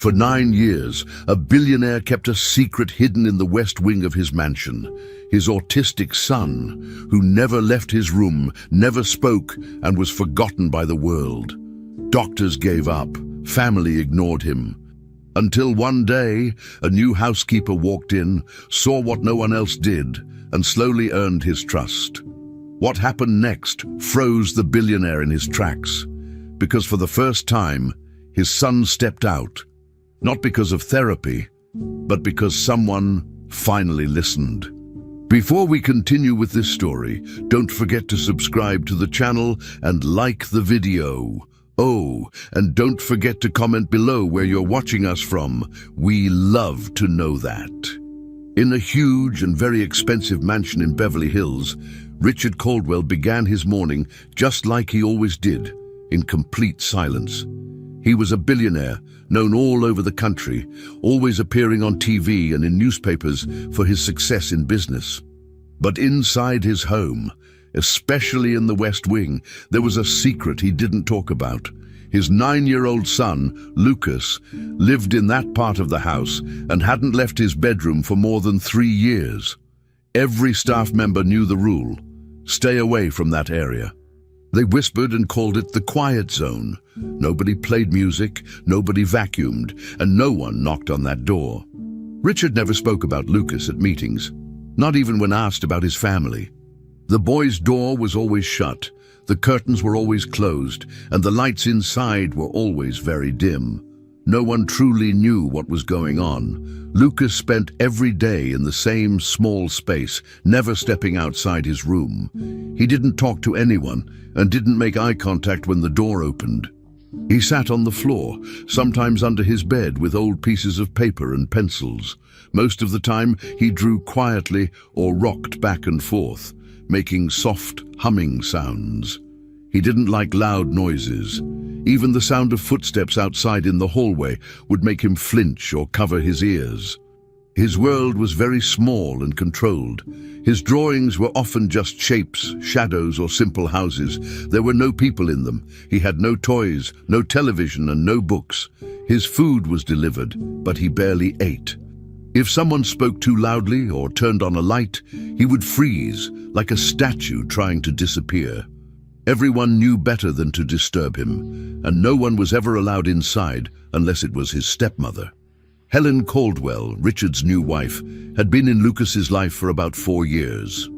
For 9 years, a billionaire kept a secret hidden in the west wing of his mansion. His autistic son, who never left his room, never spoke, and was forgotten by the world. Doctors gave up, family ignored him. Until one day, a new housekeeper walked in, saw what no one else did, and slowly earned his trust. What happened next froze the billionaire in his tracks, because for the first time, his son stepped out, not because of therapy, but because someone finally listened. Before we continue with this story, don't forget to subscribe to the channel and like the video. Oh, and don't forget to comment below where you're watching us from. We love to know that. In a huge and very expensive mansion in Beverly Hills, Richard Caldwell began his morning just like he always did, in complete silence. He was a billionaire, known all over the country, always appearing on TV and in newspapers for his success in business. But inside his home, especially in the West Wing, there was a secret he didn't talk about. His 9-year-old son, Lucas, lived in that part of the house and hadn't left his bedroom for more than 3 years. Every staff member knew the rule: stay away from that area. They whispered and called it the quiet zone. Nobody played music, nobody vacuumed, and no one knocked on that door. Richard never spoke about Lucas at meetings, not even when asked about his family. The boy's door was always shut, the curtains were always closed, and the lights inside were always very dim. No one truly knew what was going on. Lucas spent every day in the same small space, never stepping outside his room. He didn't talk to anyone and didn't make eye contact when the door opened. He sat on the floor, sometimes under his bed with old pieces of paper and pencils. Most of the time, he drew quietly or rocked back and forth, making soft, humming sounds. He didn't like loud noises. Even the sound of footsteps outside in the hallway would make him flinch or cover his ears. His world was very small and controlled. His drawings were often just shapes, shadows, or simple houses. There were no people in them. He had no toys, no television, and no books. His food was delivered, but he barely ate. If someone spoke too loudly or turned on a light, he would freeze, like a statue trying to disappear. Everyone knew better than to disturb him, and no one was ever allowed inside unless it was his stepmother. Helen Caldwell, Richard's new wife, had been in Lucas's life for about 4 years.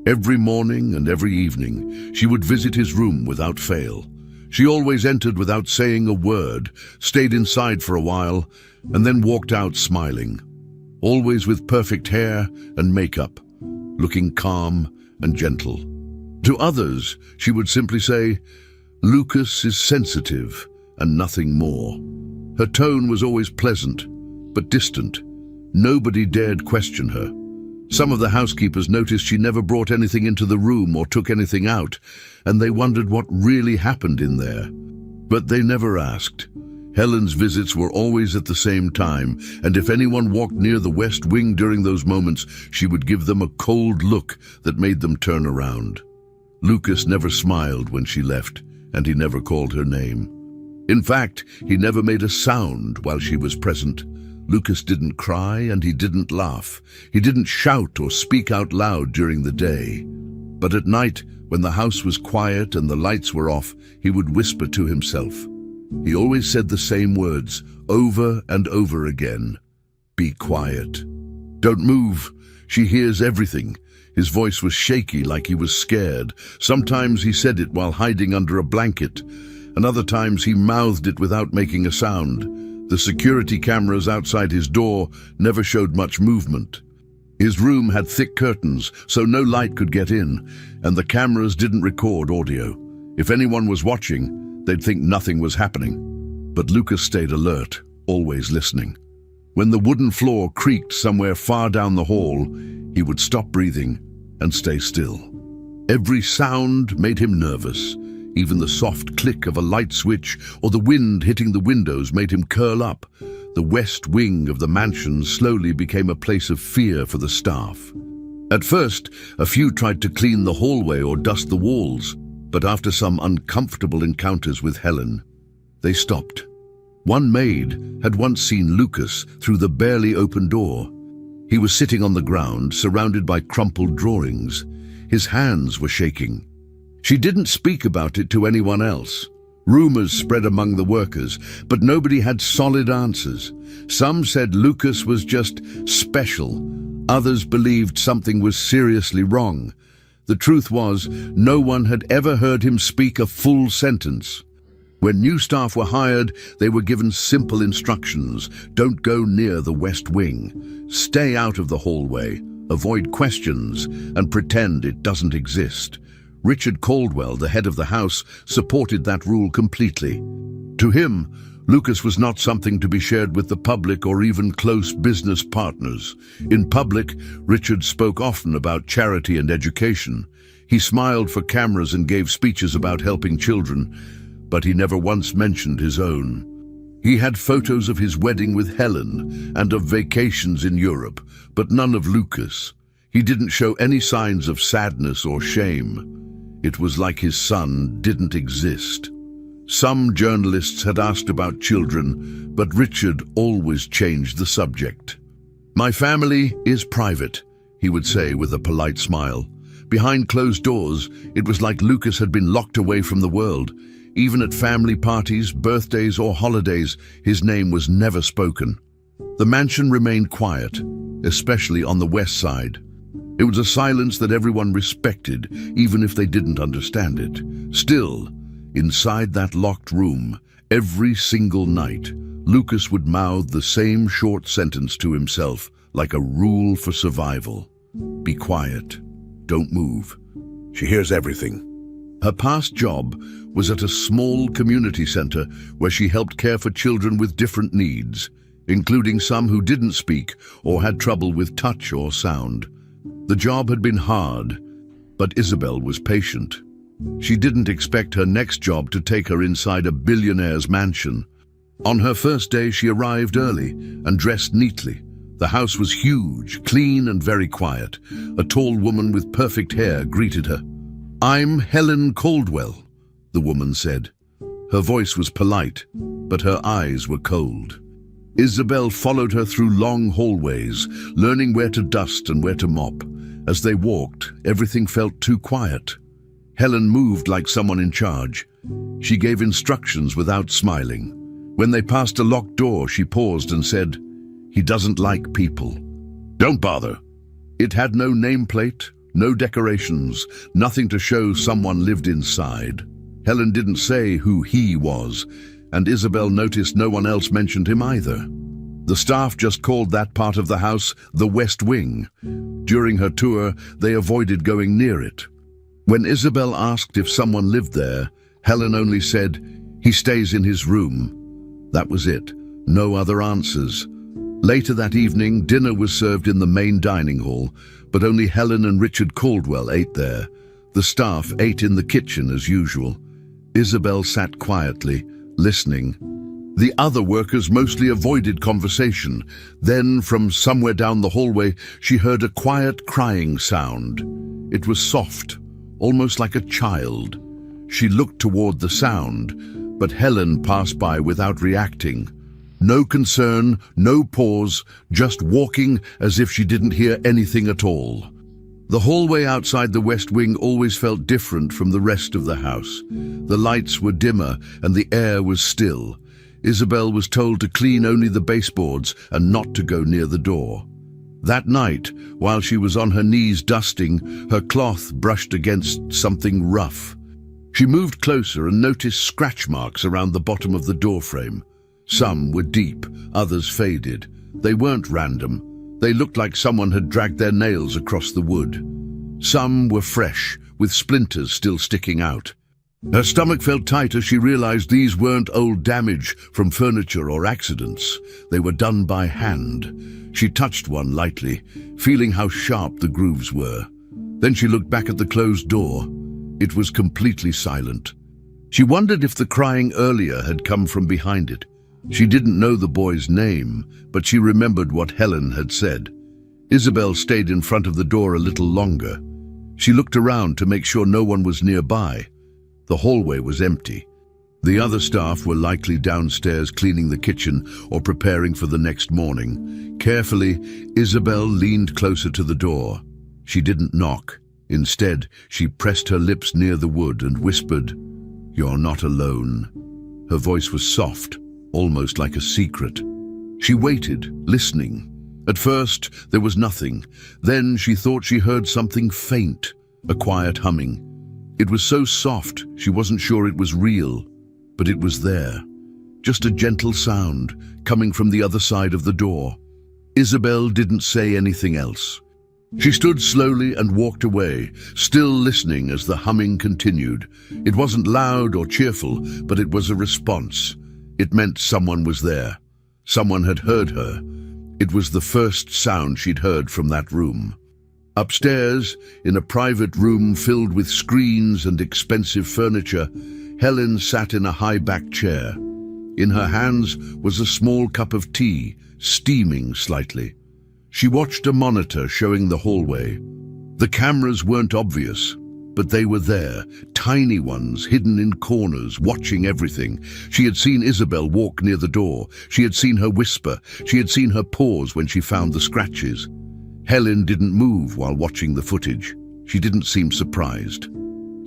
Every morning and every evening, she would visit his room without fail. She always entered without saying a word, stayed inside for a while, and then walked out smiling. Always with perfect hair and makeup, looking calm and gentle. To others, she would simply say, "Lucas is sensitive," and nothing more. Her tone was always pleasant, but distant. Nobody dared question her. Some of the housekeepers noticed she never brought anything into the room or took anything out, and they wondered what really happened in there. But they never asked. Helen's visits were always at the same time, and if anyone walked near the West Wing during those moments, she would give them a cold look that made them turn around. Lucas never smiled when she left, and he never called her name. In fact, he never made a sound while she was present. Lucas didn't cry and he didn't laugh. He didn't shout or speak out loud during the day. But at night, when the house was quiet and the lights were off, he would whisper to himself. He always said the same words, over and over again. "Be quiet. Don't move. She hears everything." His voice was shaky, like he was scared. Sometimes he said it while hiding under a blanket, and other times he mouthed it without making a sound. The security cameras outside his door never showed much movement. His room had thick curtains, so no light could get in, and the cameras didn't record audio. If anyone was watching, they'd think nothing was happening. But Lucas stayed alert, always listening. When the wooden floor creaked somewhere far down the hall, he would stop breathing and stay still. Every sound made him nervous. Even the soft click of a light switch or the wind hitting the windows made him curl up. The West Wing of the mansion slowly became a place of fear for the staff. At first, a few tried to clean the hallway or dust the walls, but after some uncomfortable encounters with Helen, they stopped. One maid had once seen Lucas through the barely open door. He was sitting on the ground, surrounded by crumpled drawings. His hands were shaking. She didn't speak about it to anyone else. Rumors spread among the workers, but nobody had solid answers. Some said Lucas was just special. Others believed something was seriously wrong. The truth was, no one had ever heard him speak a full sentence. When new staff were hired, they were given simple instructions. Don't go near the West Wing. Stay out of the hallway. Avoid questions and pretend it doesn't exist. Richard Caldwell, the head of the house, supported that rule completely. To him, Lucas was not something to be shared with the public or even close business partners. In public, Richard spoke often about charity and education. He smiled for cameras and gave speeches about helping children, but he never once mentioned his own. He had photos of his wedding with Helen and of vacations in Europe, but none of Lucas. He didn't show any signs of sadness or shame. It was like his son didn't exist. Some journalists had asked about children, but Richard always changed the subject. "My family is private," he would say with a polite smile. Behind closed doors, it was like Lucas had been locked away from the world. Even at family parties, birthdays or holidays, his name was never spoken. The mansion remained quiet, especially on the west side. It was a silence that everyone respected, even if they didn't understand it. Still, inside that locked room, every single night, Lucas would mouth the same short sentence to himself, like a rule for survival. "Be quiet. Don't move. She hears everything." Her past job was at a small community center where she helped care for children with different needs, including some who didn't speak or had trouble with touch or sound. The job had been hard, but Isabel was patient. She didn't expect her next job to take her inside a billionaire's mansion. On her first day, she arrived early and dressed neatly. The house was huge, clean and very quiet. A tall woman with perfect hair greeted her. "I'm Helen Caldwell," the woman said. Her voice was polite, but her eyes were cold. Isabel followed her through long hallways, learning where to dust and where to mop. As they walked, everything felt too quiet. Helen moved like someone in charge. She gave instructions without smiling. When they passed a locked door, she paused and said, "He doesn't like people. Don't bother." It had no nameplate, no decorations, nothing to show someone lived inside. Helen didn't say who he was, and Isabel noticed no one else mentioned him either. The staff just called that part of the house the West Wing. During her tour, they avoided going near it. When Isabel asked if someone lived there, Helen only said, "He stays in his room." That was it. No other answers. Later that evening, dinner was served in the main dining hall, but only Helen and Richard Caldwell ate there. The staff ate in the kitchen as usual. Isabel sat quietly, listening. The other workers mostly avoided conversation. Then, from somewhere down the hallway, she heard a quiet crying sound. It was soft, almost like a child. She looked toward the sound, but Helen passed by without reacting. No concern, no pause, just walking as if she didn't hear anything at all. The hallway outside the West Wing always felt different from the rest of the house. The lights were dimmer and the air was still. Isabel was told to clean only the baseboards and not to go near the door. That night, while she was on her knees dusting, her cloth brushed against something rough. She moved closer and noticed scratch marks around the bottom of the doorframe. Some were deep, others faded. They weren't random. They looked like someone had dragged their nails across the wood. Some were fresh, with splinters still sticking out. Her stomach felt tight as she realized these weren't old damage from furniture or accidents. They were done by hand. She touched one lightly, feeling how sharp the grooves were. Then she looked back at the closed door. It was completely silent. She wondered if the crying earlier had come from behind it. She didn't know the boy's name, but she remembered what Helen had said. Isabel stayed in front of the door a little longer. She looked around to make sure no one was nearby. The hallway was empty. The other staff were likely downstairs cleaning the kitchen or preparing for the next morning. Carefully, Isabel leaned closer to the door. She didn't knock. Instead, she pressed her lips near the wood and whispered, "You're not alone." Her voice was soft, almost like a secret. She waited, listening. At first, there was nothing. Then she thought she heard something faint, a quiet humming. It was so soft, she wasn't sure it was real, but it was there. Just a gentle sound, coming from the other side of the door. Isabel didn't say anything else. She stood slowly and walked away, still listening as the humming continued. It wasn't loud or cheerful, but it was a response. It meant someone was there. Someone had heard her. It was the first sound she'd heard from that room. Upstairs, in a private room filled with screens and expensive furniture, Helen sat in a high-backed chair. In her hands was a small cup of tea, steaming slightly. She watched a monitor showing the hallway. The cameras weren't obvious, but they were there, tiny ones hidden in corners, watching everything. She had seen Isabel walk near the door. She had seen her whisper. She had seen her pause when she found the scratches. Helen didn't move while watching the footage. She didn't seem surprised.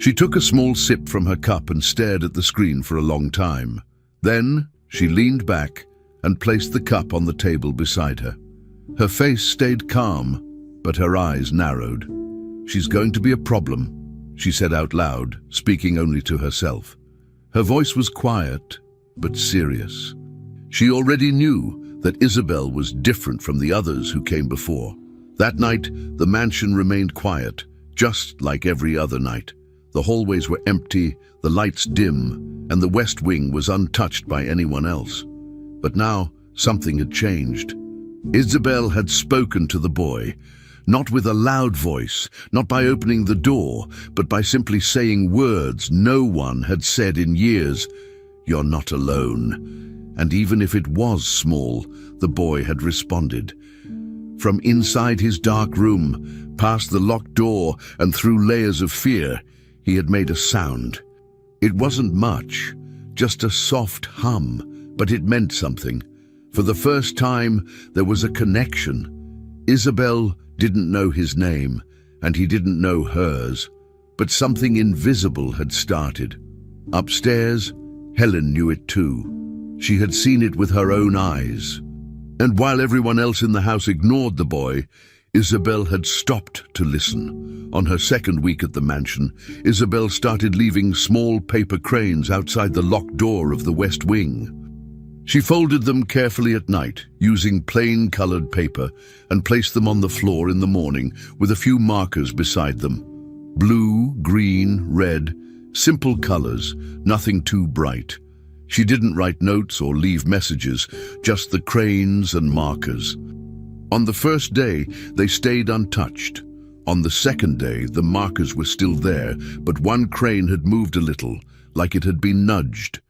She took a small sip from her cup and stared at the screen for a long time. Then she leaned back and placed the cup on the table beside her. Her face stayed calm, but her eyes narrowed. "She's going to be a problem," she said out loud, speaking only to herself. Her voice was quiet, but serious. She already knew that Isabel was different from the others who came before. That night, the mansion remained quiet, just like every other night. The hallways were empty, the lights dim, and the west wing was untouched by anyone else. But now, something had changed. Isabel had spoken to the boy, not with a loud voice, not by opening the door, but by simply saying words no one had said in years. "You're not alone." And even if it was small, the boy had responded. From inside his dark room, past the locked door and through layers of fear, he had made a sound. It wasn't much, just a soft hum, but it meant something. For the first time, there was a connection. Isabel didn't know his name, and he didn't know hers, but something invisible had started. Upstairs, Helen knew it too. She had seen it with her own eyes. And while everyone else in the house ignored the boy, Isabel had stopped to listen. On her second week at the mansion, Isabel started leaving small paper cranes outside the locked door of the west wing. She folded them carefully at night, using plain colored paper, and placed them on the floor in the morning with a few markers beside them. Blue, green, red, simple colors, nothing too bright. She didn't write notes or leave messages, just the cranes and markers. On the first day, they stayed untouched. On the second day, the markers were still there, but one crane had moved a little, like it had been nudged.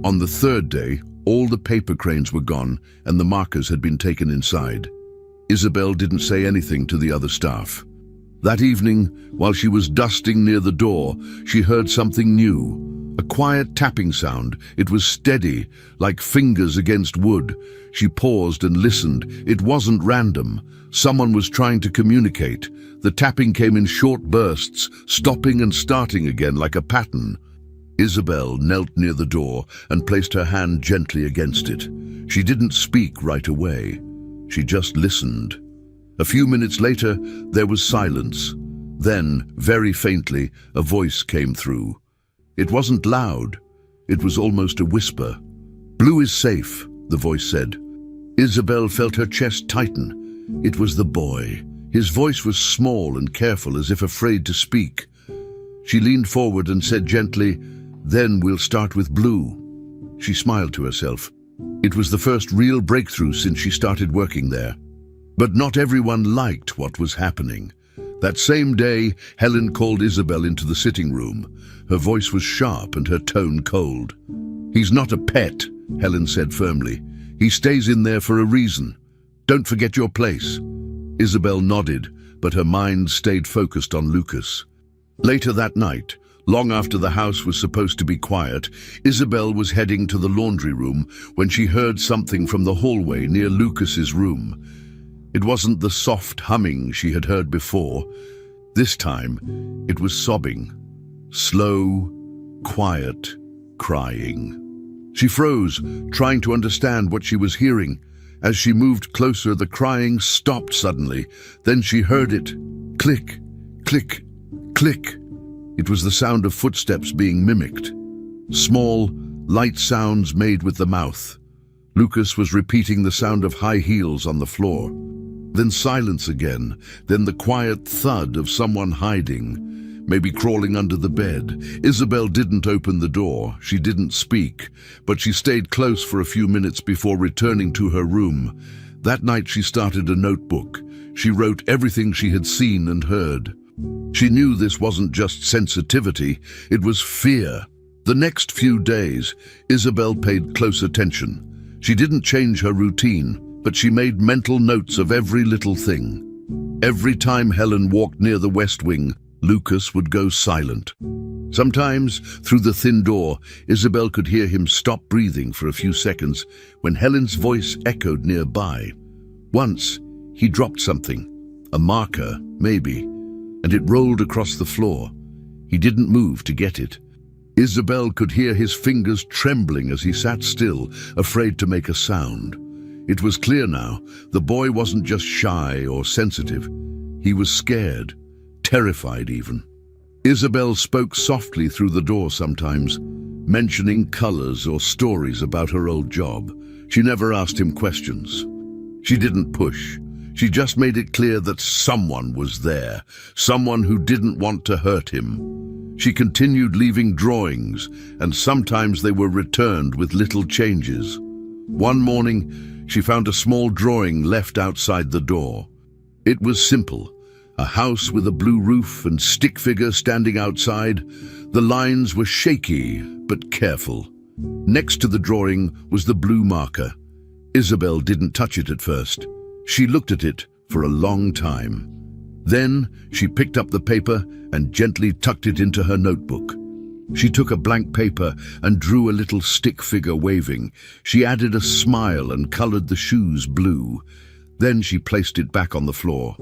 On the third day, all the paper cranes were gone, and the markers had been taken inside. Isabel didn't say anything to the other staff. That evening, while she was dusting near the door, she heard something new. A quiet tapping sound. It was steady, like fingers against wood. She paused and listened. It wasn't random. Someone was trying to communicate. The tapping came in short bursts, stopping and starting again like a pattern. Isabel knelt near the door and placed her hand gently against it. She didn't speak right away. She just listened. A few minutes later, there was silence. Then, very faintly, a voice came through. It wasn't loud. It was almost a whisper. "Blue is safe," the voice said. Isabel felt her chest tighten. It was the boy. His voice was small and careful, as if afraid to speak. She leaned forward and said gently, "Then we'll start with Blue." She smiled to herself. It was the first real breakthrough since she started working there. But not everyone liked what was happening. That same day, Helen called Isabel into the sitting room. Her voice was sharp and her tone cold. "He's not a pet," Helen said firmly. "He stays in there for a reason. Don't forget your place." Isabel nodded, but her mind stayed focused on Lucas. Later that night, Long after the house was supposed to be quiet, Isabel was heading to the laundry room when she heard something from the hallway near Lucas's room. It wasn't the soft humming she had heard before. This time, it was sobbing. Slow, quiet, crying. She froze, trying to understand what she was hearing. As she moved closer, the crying stopped suddenly. Then she heard it. Click, click, click. It was the sound of footsteps being mimicked. Small, light sounds made with the mouth. Lucas was repeating the sound of high heels on the floor. Then silence again, then the quiet thud of someone hiding, maybe crawling under the bed. Isabel didn't open the door, she didn't speak, but she stayed close for a few minutes before returning to her room. That night she started a notebook. She wrote everything she had seen and heard. She knew this wasn't just sensitivity, it was fear. The next few days, Isabel paid close attention. She didn't change her routine, but she made mental notes of every little thing. Every time Helen walked near the West Wing, Lucas would go silent. Sometimes, through the thin door, Isabel could hear him stop breathing for a few seconds when Helen's voice echoed nearby. Once, he dropped something, a marker, maybe, and it rolled across the floor. He didn't move to get it. Isabel could hear his fingers trembling as he sat still, afraid to make a sound. It was clear now, the boy wasn't just shy or sensitive. He was scared, terrified even. Isabel spoke softly through the door sometimes, mentioning colors or stories about her old job. She never asked him questions. She didn't push. She just made it clear that someone was there, someone who didn't want to hurt him. She continued leaving drawings, and sometimes they were returned with little changes. One morning, she found a small drawing left outside the door. It was simple, a house with a blue roof and stick figure standing outside. The lines were shaky but careful. Next to the drawing was the blue marker. Isabel didn't touch it at first. She looked at it for a long time. Then she picked up the paper and gently tucked it into her notebook. She took a blank paper and drew a little stick figure waving. She added a smile and colored the shoes blue. Then she placed it back on the floor.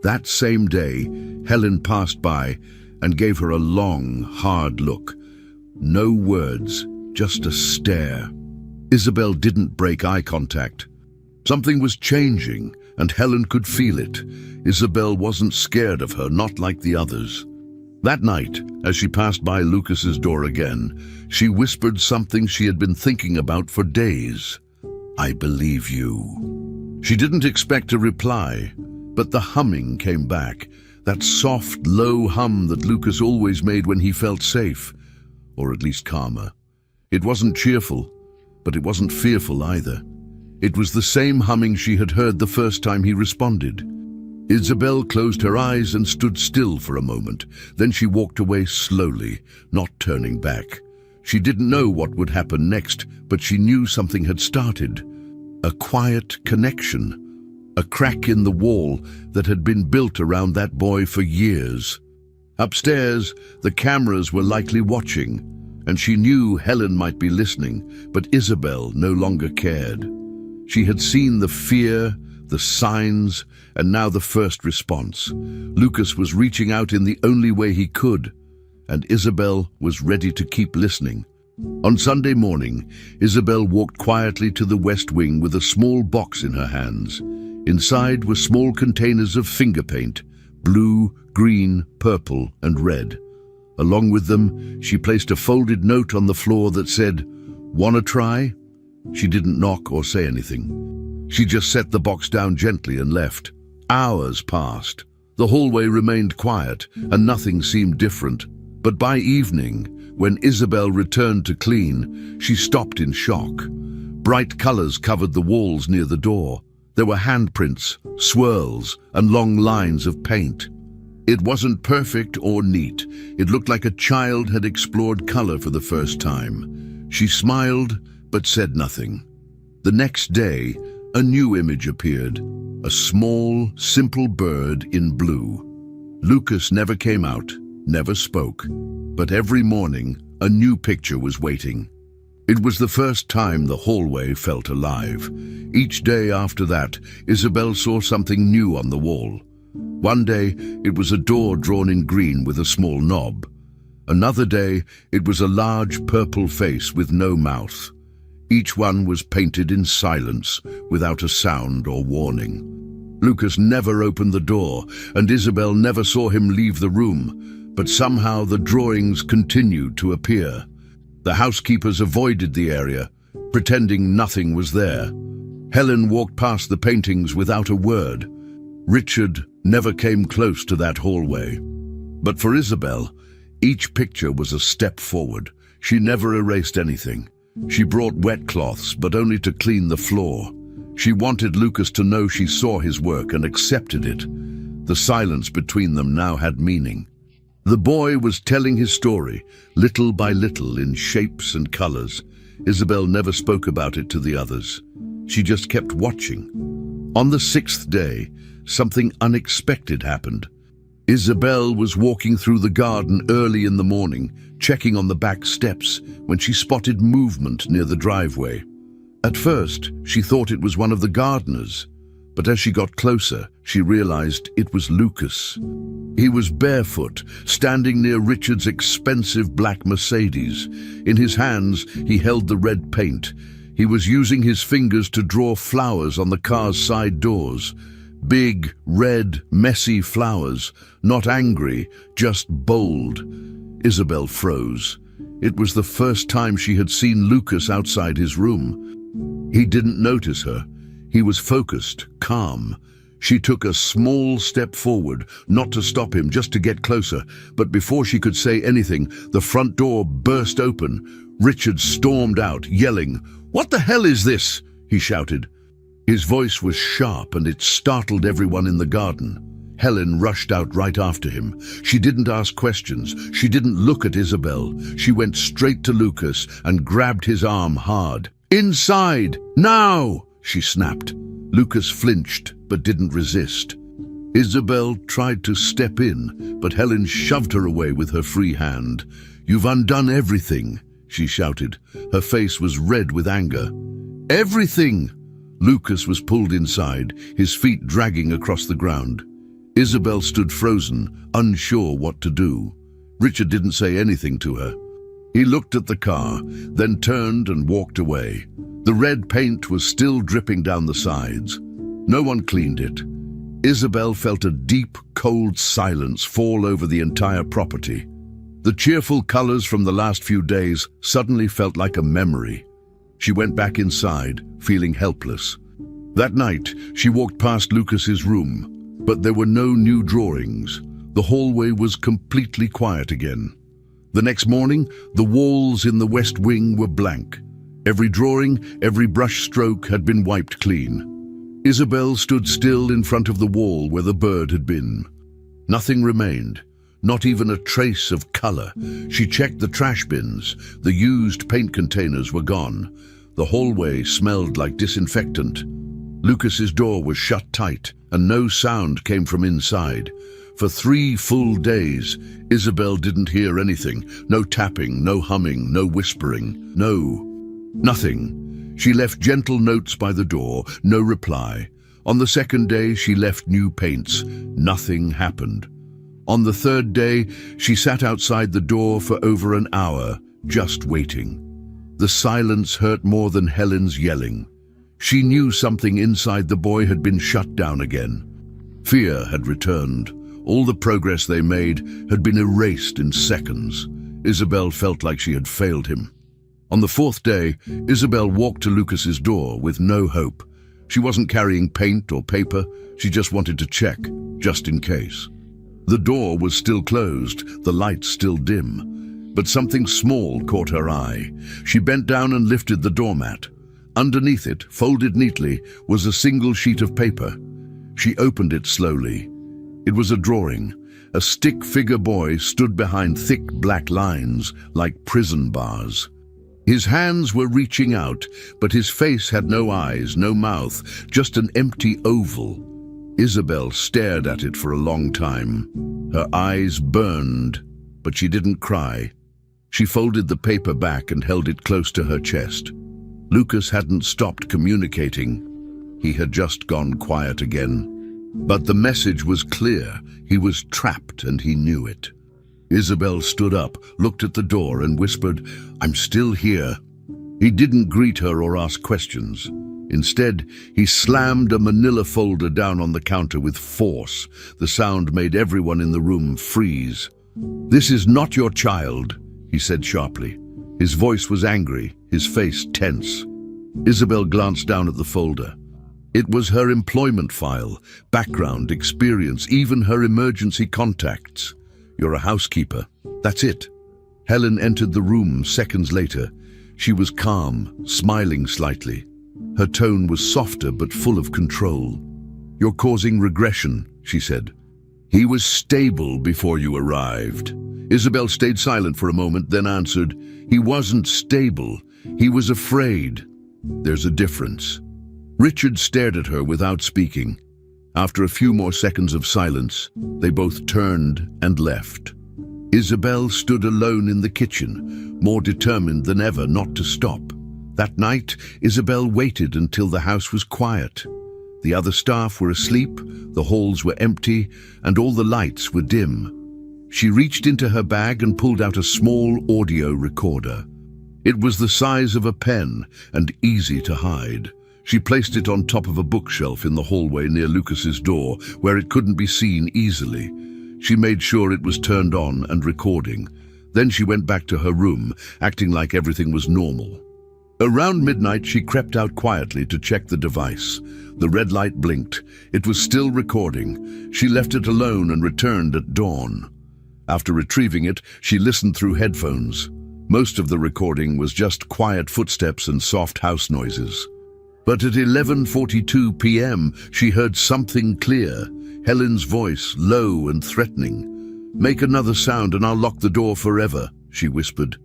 That same day, Helen passed by and gave her a long, hard look. No words, just a stare. Isabel didn't break eye contact. Something was changing, and Helen could feel it. Isabel wasn't scared of her, not like the others. That night, as she passed by Lucas's door again, she whispered something she had been thinking about for days. "I believe you." She didn't expect a reply, but the humming came back, that soft, low hum that Lucas always made when he felt safe, or at least calmer. It wasn't cheerful, but it wasn't fearful either. It was the same humming she had heard the first time he responded. Isabel closed her eyes and stood still for a moment. Then she walked away slowly, not turning back. She didn't know what would happen next, but she knew something had started. A quiet connection, a crack in the wall that had been built around that boy for years. Upstairs, the cameras were likely watching, and she knew Helen might be listening, but Isabel no longer cared. She had seen the fear, the signs, and now the first response. Lucas was reaching out in the only way he could, and Isabel was ready to keep listening. On Sunday morning, Isabel walked quietly to the West Wing with a small box in her hands. Inside were small containers of finger paint, blue, green, purple, and red. Along with them, she placed a folded note on the floor that said, "Wanna try?" She didn't knock or say anything. She just set the box down gently and left. Hours passed. The hallway remained quiet, and nothing seemed different. But by evening, when Isabel returned to clean, she stopped in shock. Bright colors covered the walls near the door. There were handprints, swirls, and long lines of paint. It wasn't perfect or neat. It looked like a child had explored color for the first time. She smiled, but said nothing. The next day, a new image appeared, a small, simple bird in blue. Lucas never came out, never spoke. But every morning, a new picture was waiting. It was the first time the hallway felt alive. Each day after that, Isabel saw something new on the wall. One day, it was a door drawn in green with a small knob. Another day, it was a large purple face with no mouth. Each one was painted in silence, without a sound or warning. Lucas never opened the door, and Isabel never saw him leave the room, but somehow the drawings continued to appear. The housekeepers avoided the area, pretending nothing was there. Helen walked past the paintings without a word. Richard never came close to that hallway. But for Isabel, each picture was a step forward. She never erased anything. She brought wet cloths, but only to clean the floor. She wanted Lucas to know she saw his work and accepted it. The silence between them now had meaning. The boy was telling his story, little by little, in shapes and colors. Isabel never spoke about it to the others. She just kept watching. On the sixth day, something unexpected happened. Isabel was walking through the garden early in the morning, checking on the back steps, when she spotted movement near the driveway. At first, she thought it was one of the gardeners, but as she got closer, she realized it was Lucas. He was barefoot, standing near Richard's expensive black Mercedes. In his hands, he held the red paint. He was using his fingers to draw flowers on the car's side doors. Big, red, messy flowers, not angry, just bold. Isabel froze. It was the first time she had seen Lucas outside his room. He didn't notice her. He was focused, calm. She took a small step forward, not to stop him, just to get closer. But before she could say anything, the front door burst open. Richard stormed out, yelling, "What the hell is this?" he shouted. His voice was sharp and it startled everyone in the garden. Helen rushed out right after him. She didn't ask questions. She didn't look at Isabel. She went straight to Lucas and grabbed his arm hard. "Inside! Now!" she snapped. Lucas flinched but didn't resist. Isabel tried to step in, but Helen shoved her away with her free hand. "You've undone everything," she shouted. Her face was red with anger. "Everything!" Lucas was pulled inside, his feet dragging across the ground. Isabel stood frozen, unsure what to do. Richard didn't say anything to her. He looked at the car, then turned and walked away. The red paint was still dripping down the sides. No one cleaned it. Isabel felt a deep, cold silence fall over the entire property. The cheerful colors from the last few days suddenly felt like a memory. She went back inside, feeling helpless. That night, she walked past Lucas's room, but there were no new drawings. The hallway was completely quiet again. The next morning, the walls in the west wing were blank. Every drawing, every brush stroke had been wiped clean. Isabel stood still in front of the wall where the bird had been. Nothing remained, not even a trace of color. She checked the trash bins. The used paint containers were gone. The hallway smelled like disinfectant. Lucas's door was shut tight, and no sound came from inside. For 3 full days, Isabel didn't hear anything. No tapping, no humming, no whispering. Nothing. She left gentle notes by the door, no reply. On the second day, she left new paints. Nothing happened. On the third day, she sat outside the door for over an hour, just waiting. The silence hurt more than Helen's yelling. She knew something inside the boy had been shut down again. Fear had returned. All the progress they made had been erased in seconds. Isabel felt like she had failed him. On the 4th day, Isabel walked to Lucas's door with no hope. She wasn't carrying paint or paper. She just wanted to check, just in case. The door was still closed, the light still dim. But something small caught her eye. She bent down and lifted the doormat. Underneath it, folded neatly, was a single sheet of paper. She opened it slowly. It was a drawing. A stick-figure boy stood behind thick black lines, like prison bars. His hands were reaching out, but his face had no eyes, no mouth, just an empty oval. Isabel stared at it for a long time. Her eyes burned, but she didn't cry. She folded the paper back and held it close to her chest. Lucas hadn't stopped communicating. He had just gone quiet again. But the message was clear. He was trapped and he knew it. Isabel stood up, looked at the door and whispered, "I'm still here." He didn't greet her or ask questions. Instead, he slammed a manila folder down on the counter with force. The sound made everyone in the room freeze. "This is not your child," he said sharply. His voice was angry, his face tense. Isabel glanced down at the folder. It was her employment file, background, experience, even her emergency contacts. "You're a housekeeper. That's it." Helen entered the room seconds later. She was calm, smiling slightly. Her tone was softer but full of control. "You're causing regression," she said. "He was stable before you arrived." Isabel stayed silent for a moment, then answered, "He wasn't stable. He was afraid." "There's a difference." Richard stared at her without speaking. After a few more seconds of silence, they both turned and left. Isabel stood alone in the kitchen, more determined than ever not to stop. That night, Isabel waited until the house was quiet. The other staff were asleep, the halls were empty, and all the lights were dim. She reached into her bag and pulled out a small audio recorder. It was the size of a pen and easy to hide. She placed it on top of a bookshelf in the hallway near Lucas's door, where it couldn't be seen easily. She made sure it was turned on and recording. Then she went back to her room, acting like everything was normal. Around midnight, she crept out quietly to check the device. The red light blinked. It was still recording. She left it alone and returned at dawn. After retrieving it, she listened through headphones. Most of the recording was just quiet footsteps and soft house noises. But at 11:42 p.m., she heard something clear, Helen's voice, low and threatening. "Make another sound and I'll lock the door forever," she whispered.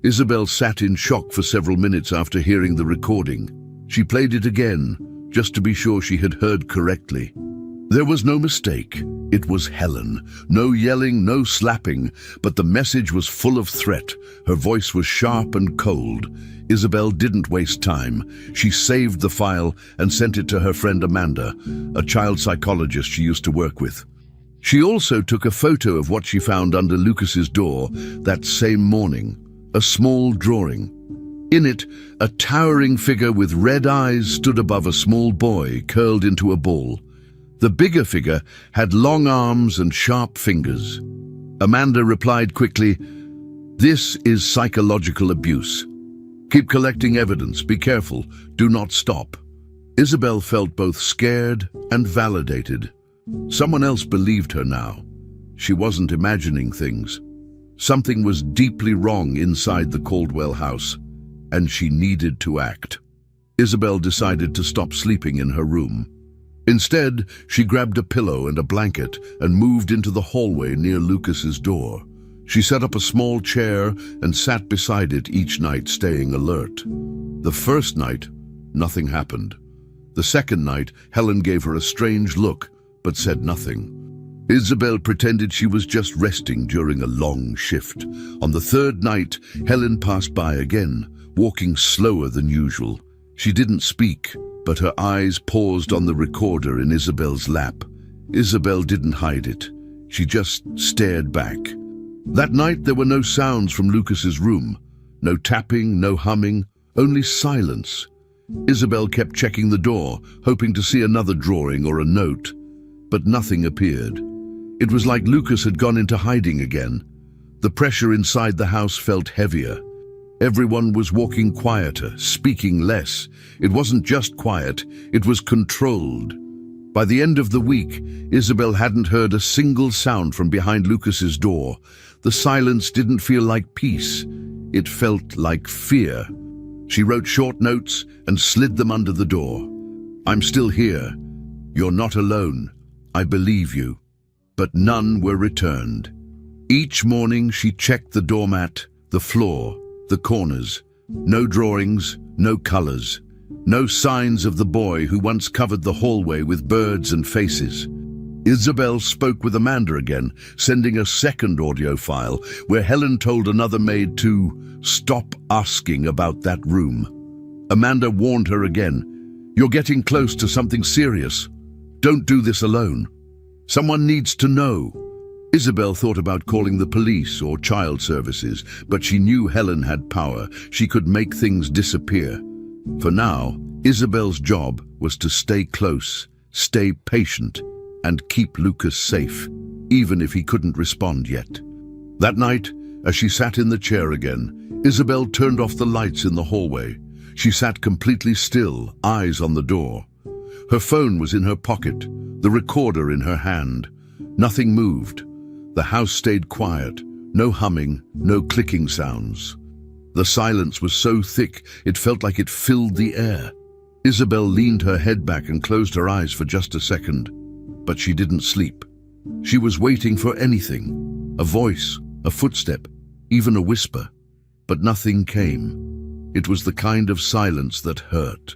Isabel sat in shock for several minutes after hearing the recording. She played it again, just to be sure she had heard correctly. There was no mistake. It was Helen. No yelling, no slapping, but the message was full of threat. Her voice was sharp and cold. Isabel didn't waste time. She saved the file and sent it to her friend Amanda, a child psychologist she used to work with. She also took a photo of what she found under Lucas's door that same morning, a small drawing. In it, a towering figure with red eyes stood above a small boy curled into a ball. The bigger figure had long arms and sharp fingers. Amanda replied quickly, "This is psychological abuse. Keep collecting evidence, be careful, do not stop." Isabel felt both scared and validated. Someone else believed her now. She wasn't imagining things. Something was deeply wrong inside the Caldwell house, and she needed to act. Isabel decided to stop sleeping in her room. Instead, she grabbed a pillow and a blanket and moved into the hallway near Lucas's door. She set up a small chair and sat beside it each night, staying alert. The first night, nothing happened. The second night, Helen gave her a strange look, but said nothing. Isabel pretended she was just resting during a long shift. On the third night, Helen passed by again, walking slower than usual. She didn't speak, but her eyes paused on the recorder in Isabel's lap. Isabel didn't hide it. She just stared back. That night, there were no sounds from Lucas's room. No tapping, no humming, only silence. Isabel kept checking the door, hoping to see another drawing or a note, but nothing appeared. It was like Lucas had gone into hiding again. The pressure inside the house felt heavier. Everyone was walking quieter, speaking less. It wasn't just quiet, it was controlled. By the end of the week, Isabel hadn't heard a single sound from behind Lucas's door. The silence didn't feel like peace. It felt like fear. She wrote short notes and slid them under the door. "I'm still here. You're not alone. I believe you." But none were returned. Each morning she checked the doormat, the floor, the corners. No drawings, no colors. No signs of the boy who once covered the hallway with birds and faces. Isabel spoke with Amanda again, sending a second audio file where Helen told another maid to stop asking about that room. Amanda warned her again, "You're getting close to something serious. Don't do this alone. Someone needs to know." Isabel thought about calling the police or child services, but she knew Helen had power. She could make things disappear. For now, Isabel's job was to stay close, stay patient, and keep Lucas safe, even if he couldn't respond yet. That night, as she sat in the chair again, Isabel turned off the lights in the hallway. She sat completely still, eyes on the door. Her phone was in her pocket, the recorder in her hand. Nothing moved. The house stayed quiet, no humming, no clicking sounds. The silence was so thick it felt like it filled the air. Isabel leaned her head back and closed her eyes for just a second. But she didn't sleep. She was waiting for anything, a voice, a footstep, even a whisper. But nothing came. It was the kind of silence that hurt.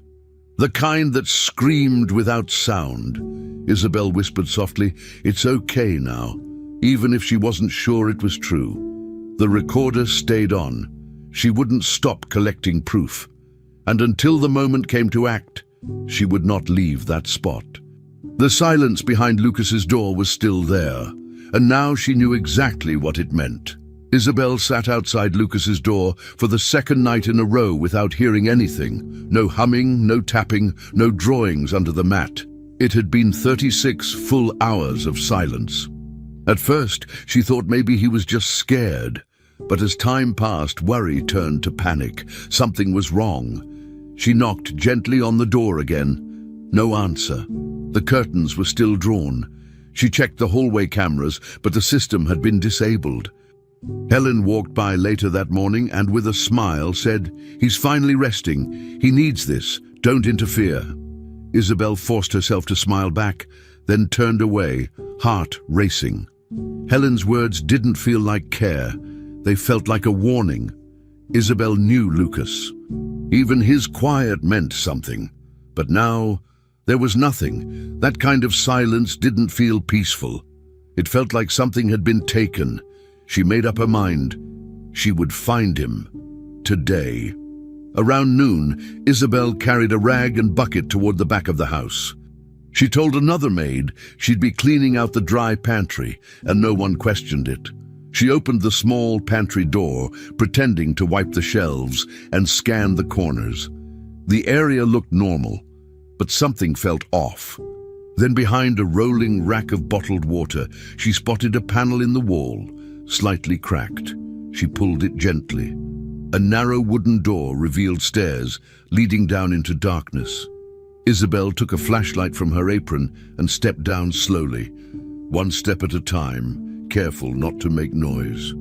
The kind that screamed without sound. Isabel whispered softly, "It's okay now," even if she wasn't sure it was true. The recorder stayed on. She wouldn't stop collecting proof. And until the moment came to act, she would not leave that spot. The silence behind Lucas's door was still there, and now she knew exactly what it meant. Isabel sat outside Lucas's door for the second night in a row without hearing anything. No humming, no tapping, no drawings under the mat. It had been 36 full hours of silence. At first, she thought maybe he was just scared. But as time passed, worry turned to panic. Something was wrong. She knocked gently on the door again. No answer. The curtains were still drawn. She checked the hallway cameras, but the system had been disabled. Helen walked by later that morning and with a smile said, "He's finally resting. He needs this. Don't interfere." Isabel forced herself to smile back, then turned away, heart racing. Helen's words didn't feel like care. They felt like a warning. Isabel knew Lucas. Even his quiet meant something. But now, there was nothing. That kind of silence didn't feel peaceful. It felt like something had been taken. She made up her mind. She would find him. Today. Around noon, Isabel carried a rag and bucket toward the back of the house. She told another maid she'd be cleaning out the dry pantry, and no one questioned it. She opened the small pantry door, pretending to wipe the shelves, and scanned the corners. The area looked normal, but something felt off. Then behind a rolling rack of bottled water, she spotted a panel in the wall, slightly cracked. She pulled it gently. A narrow wooden door revealed stairs, leading down into darkness. Isabel took a flashlight from her apron and stepped down slowly, one step at a time, careful not to make noise.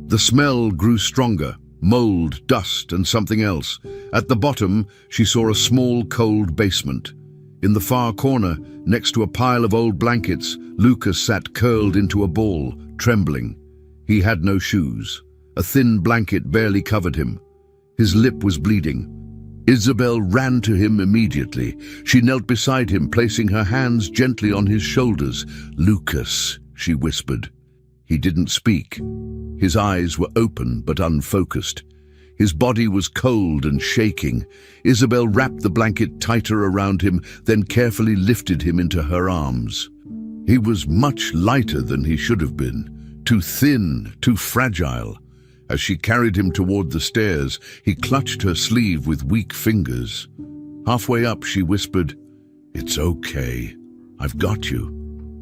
The smell grew stronger, mold, dust, and something else. At the bottom, she saw a small, cold basement. In the far corner, next to a pile of old blankets, Lucas sat curled into a ball, trembling. He had no shoes. A thin blanket barely covered him. His lip was bleeding. Isabel ran to him immediately. She knelt beside him, placing her hands gently on his shoulders. "Lucas," she whispered. He didn't speak. His eyes were open but unfocused. His body was cold and shaking. Isabel wrapped the blanket tighter around him, then carefully lifted him into her arms. He was much lighter than he should have been, too thin, too fragile. As she carried him toward the stairs, he clutched her sleeve with weak fingers. Halfway up, she whispered, "It's okay. I've got you."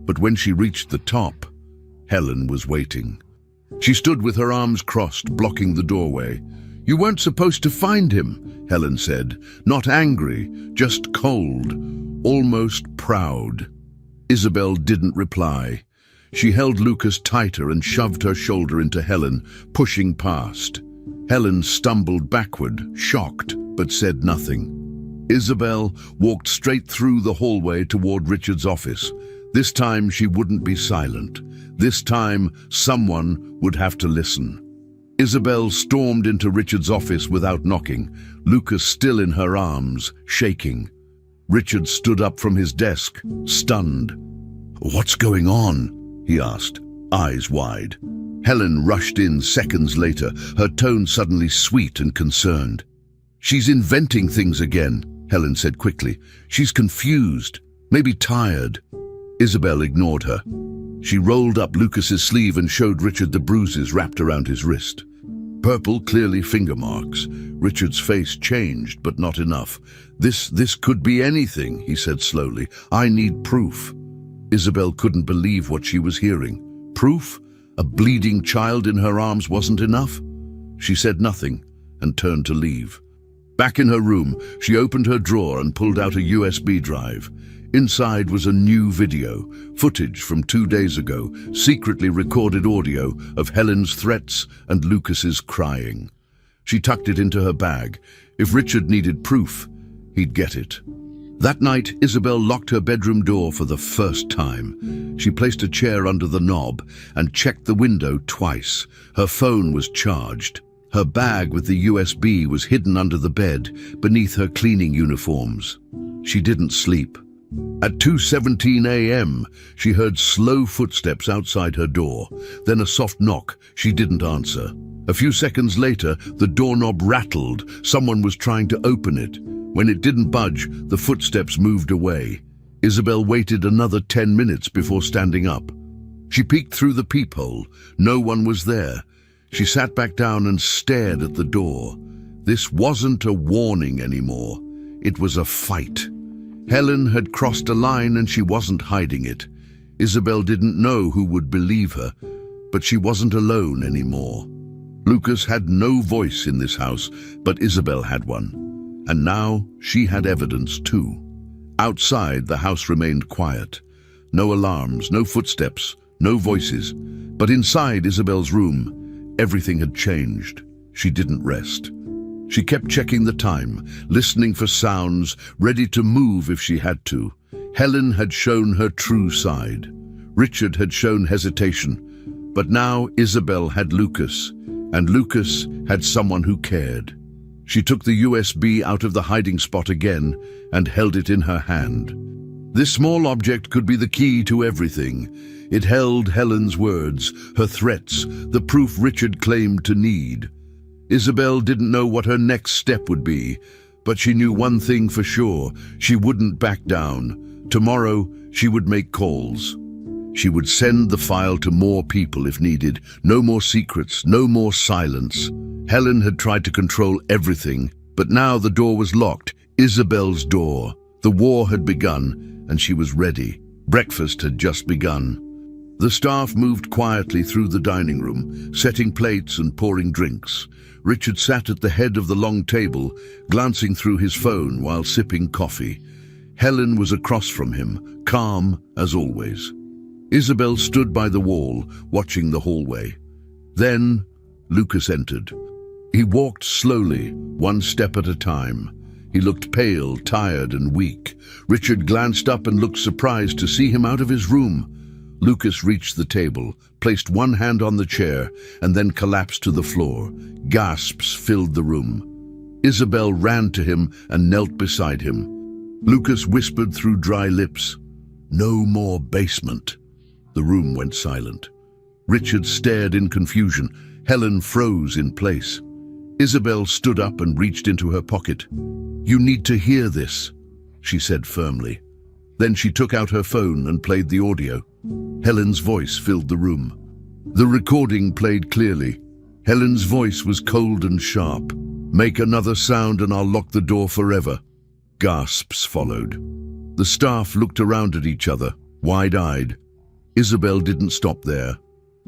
But when she reached the top, Helen was waiting. She stood with her arms crossed, blocking the doorway. "You weren't supposed to find him," Helen said, not angry, just cold, almost proud. Isabel didn't reply. She held Lucas tighter and shoved her shoulder into Helen, pushing past. Helen stumbled backward, shocked, but said nothing. Isabel walked straight through the hallway toward Richard's office. This time she wouldn't be silent. This time someone would have to listen. Isabel stormed into Richard's office without knocking, Lucas still in her arms, shaking. Richard stood up from his desk, stunned. "What's going on?" he asked, eyes wide. Helen rushed in seconds later, her tone suddenly sweet and concerned. "She's inventing things again," Helen said quickly. "She's confused, maybe tired." Isabel ignored her. She rolled up Lucas's sleeve and showed Richard the bruises wrapped around his wrist. Purple, clearly finger marks. Richard's face changed, but not enough. This could be anything," he said slowly. "I need proof." Isabel couldn't believe what she was hearing. Proof? A bleeding child in her arms wasn't enough? She said nothing and turned to leave. Back in her room, she opened her drawer and pulled out a USB drive. Inside was a new video, footage from 2 days ago, secretly recorded audio of Helen's threats and Lucas's crying. She tucked it into her bag. If Richard needed proof, he'd get it. That night, Isabel locked her bedroom door for the first time. She placed a chair under the knob and checked the window twice. Her phone was charged. Her bag with the USB was hidden under the bed, beneath her cleaning uniforms. She didn't sleep. At 2:17 a.m., she heard slow footsteps outside her door, then a soft knock. She didn't answer. A few seconds later, the doorknob rattled. Someone was trying to open it. When it didn't budge, the footsteps moved away. Isabel waited another 10 minutes before standing up. She peeked through the peephole. No one was there. She sat back down and stared at the door. This wasn't a warning anymore. It was a fight. Helen had crossed a line and she wasn't hiding it. Isabel didn't know who would believe her, but she wasn't alone anymore. Lucas had no voice in this house, but Isabel had one. And now she had evidence too. Outside, the house remained quiet. No alarms, no footsteps, no voices. But inside Isabel's room, everything had changed. She didn't rest. She kept checking the time, listening for sounds, ready to move if she had to. Helen had shown her true side. Richard had shown hesitation. But now Isabel had Lucas, and Lucas had someone who cared. She took the USB out of the hiding spot again and held it in her hand. This small object could be the key to everything. It held Helen's words, her threats, the proof Richard claimed to need. Isabel didn't know what her next step would be, but she knew one thing for sure: she wouldn't back down. Tomorrow, she would make calls. She would send the file to more people if needed. No more secrets, no more silence. Helen had tried to control everything, but now the door was locked. Isabel's door. The war had begun, and she was ready. Breakfast had just begun. The staff moved quietly through the dining room, setting plates and pouring drinks. Richard sat at the head of the long table, glancing through his phone while sipping coffee. Helen was across from him, calm as always. Isabel stood by the wall, watching the hallway. Then Lucas entered. He walked slowly, one step at a time. He looked pale, tired, and weak. Richard glanced up and looked surprised to see him out of his room. Lucas reached the table, placed one hand on the chair, and then collapsed to the floor. Gasps filled the room. Isabel ran to him and knelt beside him. Lucas whispered through dry lips, "No more basement." The room went silent. Richard stared in confusion. Helen froze in place. Isabel stood up and reached into her pocket. "You need to hear this," she said firmly. Then she took out her phone and played the audio. Helen's voice filled the room. The recording played clearly. Helen's voice was cold and sharp. "Make another sound and I'll lock the door forever." Gasps followed. The staff looked around at each other, wide-eyed. Isabel didn't stop there.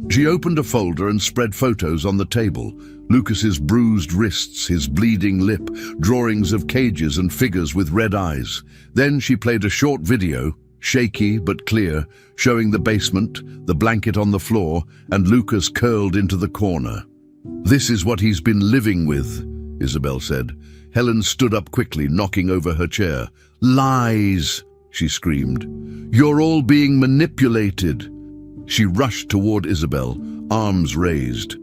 She opened a folder and spread photos on the table. Lucas's bruised wrists, his bleeding lip, drawings of cages and figures with red eyes. Then she played a short video, shaky but clear, showing the basement, the blanket on the floor, and Lucas curled into the corner. "This is what he's been living with," Isabel said. Helen stood up quickly, knocking over her chair. "Lies!" she screamed. "You're all being manipulated." She rushed toward Isabel, arms raised.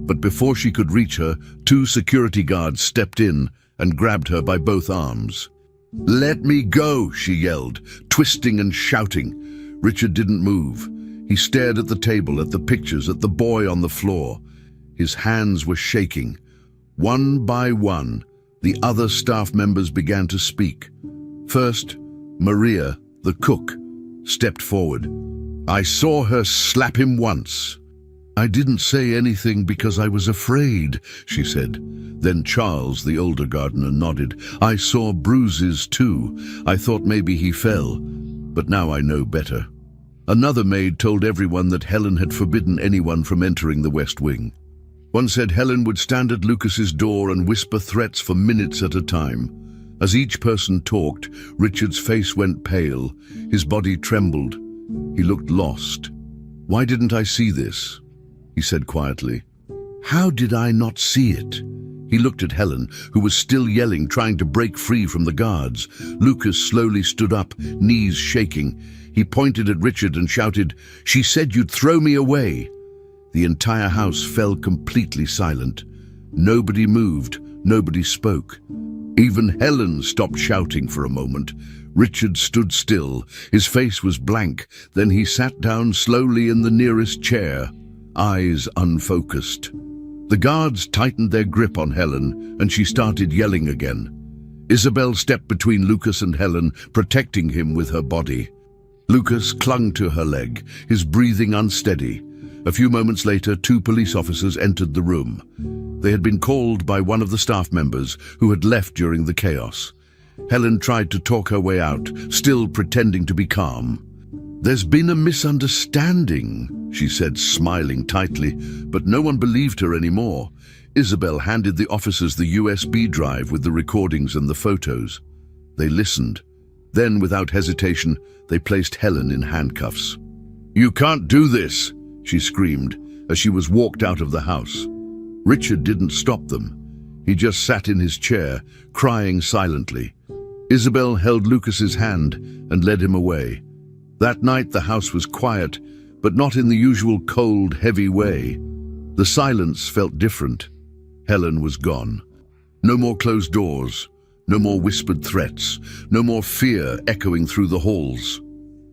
But before she could reach her, 2 security guards stepped in and grabbed her by both arms. "Let me go," she yelled, twisting and shouting. Richard didn't move. He stared at the table, at the pictures, at the boy on the floor. His hands were shaking. One by one, the other staff members began to speak. First, Maria, the cook, stepped forward. "I saw her slap him once. I didn't say anything because I was afraid," she said. Then Charles, the older gardener, nodded. "I saw bruises too. I thought maybe he fell, but now I know better." Another maid told everyone that Helen had forbidden anyone from entering the West Wing. One said Helen would stand at Lucas's door and whisper threats for minutes at a time. As each person talked, Richard's face went pale. His body trembled. He looked lost. "Why didn't I see this?" he said quietly. "How did I not see it?" He looked at Helen, who was still yelling, trying to break free from the guards. Lucas slowly stood up, knees shaking. He pointed at Richard and shouted, "She said you'd throw me away." The entire house fell completely silent. Nobody moved, nobody spoke. Even Helen stopped shouting for a moment. Richard stood still. His face was blank. Then he sat down slowly in the nearest chair, eyes unfocused. The guards tightened their grip on Helen, and she started yelling again. Isabel stepped between Lucas and Helen, protecting him with her body. Lucas clung to her leg, his breathing unsteady. A few moments later, 2 police officers entered the room. They had been called by one of the staff members who had left during the chaos. Helen tried to talk her way out, still pretending to be calm. "There's been a misunderstanding," she said, smiling tightly, but no one believed her anymore. Isabel handed the officers the USB drive with the recordings and the photos. They listened. Then, without hesitation, they placed Helen in handcuffs. "You can't do this," she screamed as she was walked out of the house. Richard didn't stop them. He just sat in his chair, crying silently. Isabel held Lucas's hand and led him away. That night the house was quiet, but not in the usual cold, heavy way. The silence felt different. Helen was gone. No more closed doors, no more whispered threats, no more fear echoing through the halls.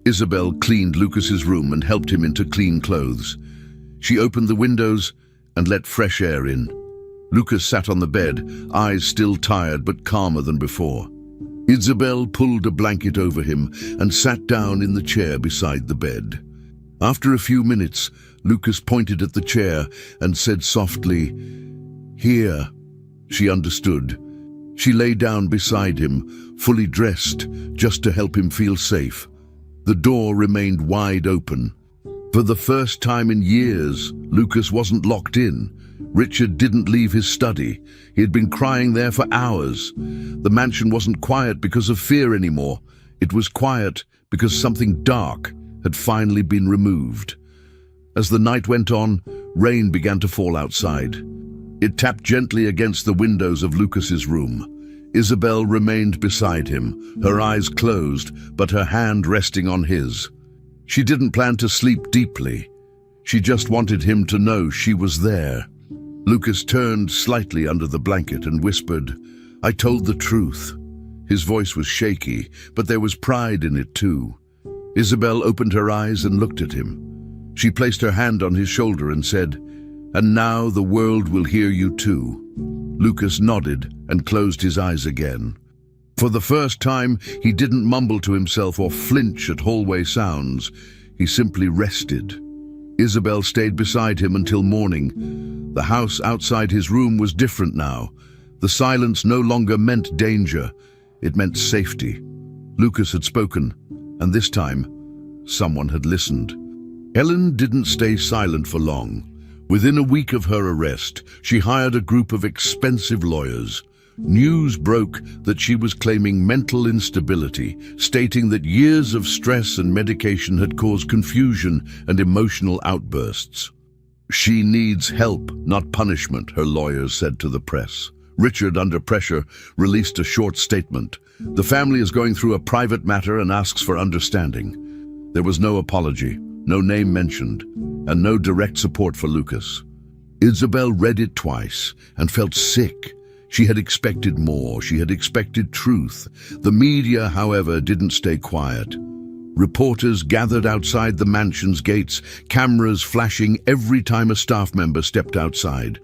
Isabel cleaned Lucas's room and helped him into clean clothes. She opened the windows and let fresh air in. Lucas sat on the bed, eyes still tired but calmer than before. Isabel pulled a blanket over him and sat down in the chair beside the bed. After a few minutes, Lucas pointed at the chair and said softly, "Here." She understood. She lay down beside him, fully dressed, just to help him feel safe. The door remained wide open. For the first time in years, Lucas wasn't locked in. Richard didn't leave his study. He had been crying there for hours. The mansion wasn't quiet because of fear anymore. It was quiet because something dark had finally been removed. As the night went on, rain began to fall outside. It tapped gently against the windows of Lucas's room. Isabel remained beside him, her eyes closed, but her hand resting on his. She didn't plan to sleep deeply. She just wanted him to know she was there. Lucas turned slightly under the blanket and whispered, "I told the truth." His voice was shaky, but there was pride in it too. Isabel opened her eyes and looked at him. She placed her hand on his shoulder and said, "And now the world will hear you too." Lucas nodded and closed his eyes again. For the first time, he didn't mumble to himself or flinch at hallway sounds. He simply rested. Isabel stayed beside him until morning. The house outside his room was different now. The silence no longer meant danger. It meant safety. Lucas had spoken, and this time, someone had listened. Helen didn't stay silent for long. Within a week of her arrest, she hired a group of expensive lawyers. News broke that she was claiming mental instability, stating that years of stress and medication had caused confusion and emotional outbursts. "She needs help, not punishment," her lawyers said to the press. Richard, under pressure, released a short statement. "The family is going through a private matter and asks for understanding." There was no apology, no name mentioned, and no direct support for Lucas. Isabel read it twice and felt sick. She had expected more. She had expected truth. The media, however, didn't stay quiet. Reporters gathered outside the mansion's gates, cameras flashing every time a staff member stepped outside.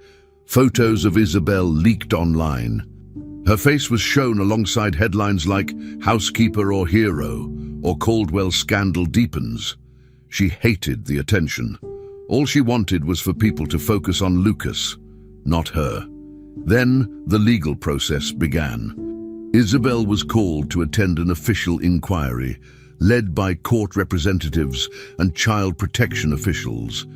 Photos of Isabel leaked online. Her face was shown alongside headlines like "Housekeeper or Hero" or "Caldwell Scandal Deepens." She hated the attention. All she wanted was for people to focus on Lucas, not her. Then the legal process began. Isabel was called to attend an official inquiry, led by court representatives and child protection officials.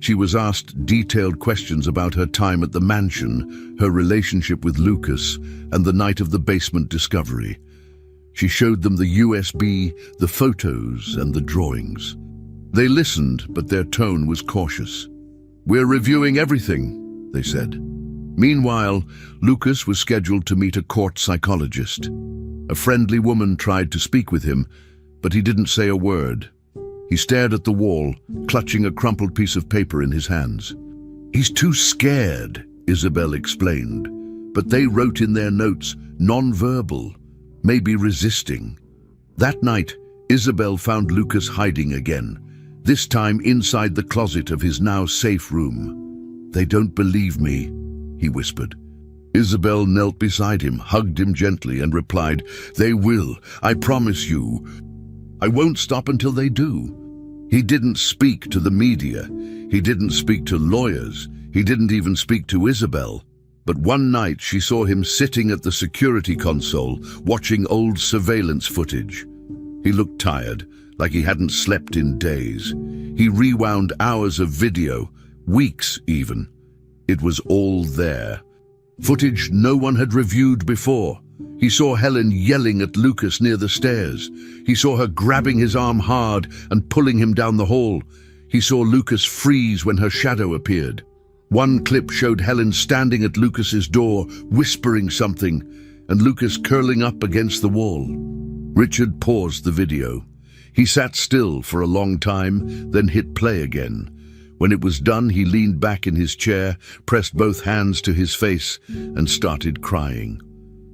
She was asked detailed questions about her time at the mansion, her relationship with Lucas, and the night of the basement discovery. She showed them the USB, the photos, and the drawings. They listened, but their tone was cautious. "We're reviewing everything," they said. Meanwhile, Lucas was scheduled to meet a court psychologist. A friendly woman tried to speak with him, but he didn't say a word. He stared at the wall, clutching a crumpled piece of paper in his hands. "He's too scared," Isabel explained, but they wrote in their notes, "non-verbal, maybe resisting." That night, Isabel found Lucas hiding again, this time inside the closet of his now safe room. "They don't believe me," he whispered. Isabel knelt beside him, hugged him gently, and replied, "They will, I promise you. I won't stop until they do." He didn't speak to the media. He didn't speak to lawyers. He didn't even speak to Isabel. But one night she saw him sitting at the security console, watching old surveillance footage. He looked tired, like he hadn't slept in days. He rewound hours of video, weeks even. It was all there. Footage no one had reviewed before. He saw Helen yelling at Lucas near the stairs. He saw her grabbing his arm hard and pulling him down the hall. He saw Lucas freeze when her shadow appeared. One clip showed Helen standing at Lucas's door, whispering something, and Lucas curling up against the wall. Richard paused the video. He sat still for a long time, then hit play again. When it was done, he leaned back in his chair, pressed both hands to his face, and started crying.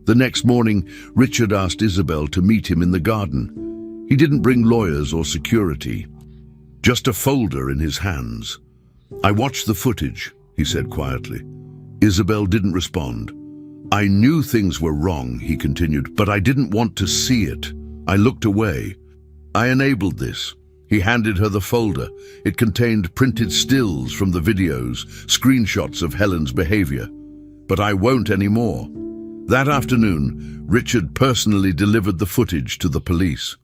The next morning, Richard asked Isabel to meet him in the garden. He didn't bring lawyers or security, just a folder in his hands. "I watched the footage," he said quietly. Isabel didn't respond. "I knew things were wrong," he continued, "but I didn't want to see it. I looked away. I enabled this." He handed her the folder. It contained printed stills from the videos, screenshots of Helen's behavior. "But I won't anymore." That afternoon, Richard personally delivered the footage to the police.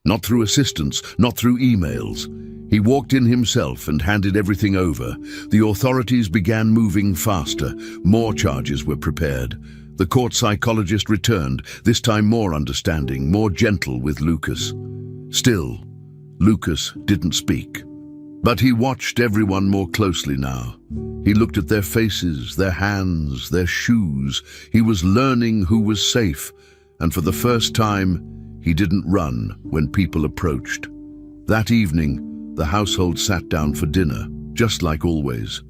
Not through assistants, not through emails. He walked in himself and handed everything over. The authorities began moving faster. More charges were prepared. The court psychologist returned, this time more understanding, more gentle with Lucas. Still, Lucas didn't speak. But he watched everyone more closely now. He looked at their faces, their hands, their shoes. He was learning who was safe, and for the first time, he didn't run when people approached. That evening, the household sat down for dinner, just like always.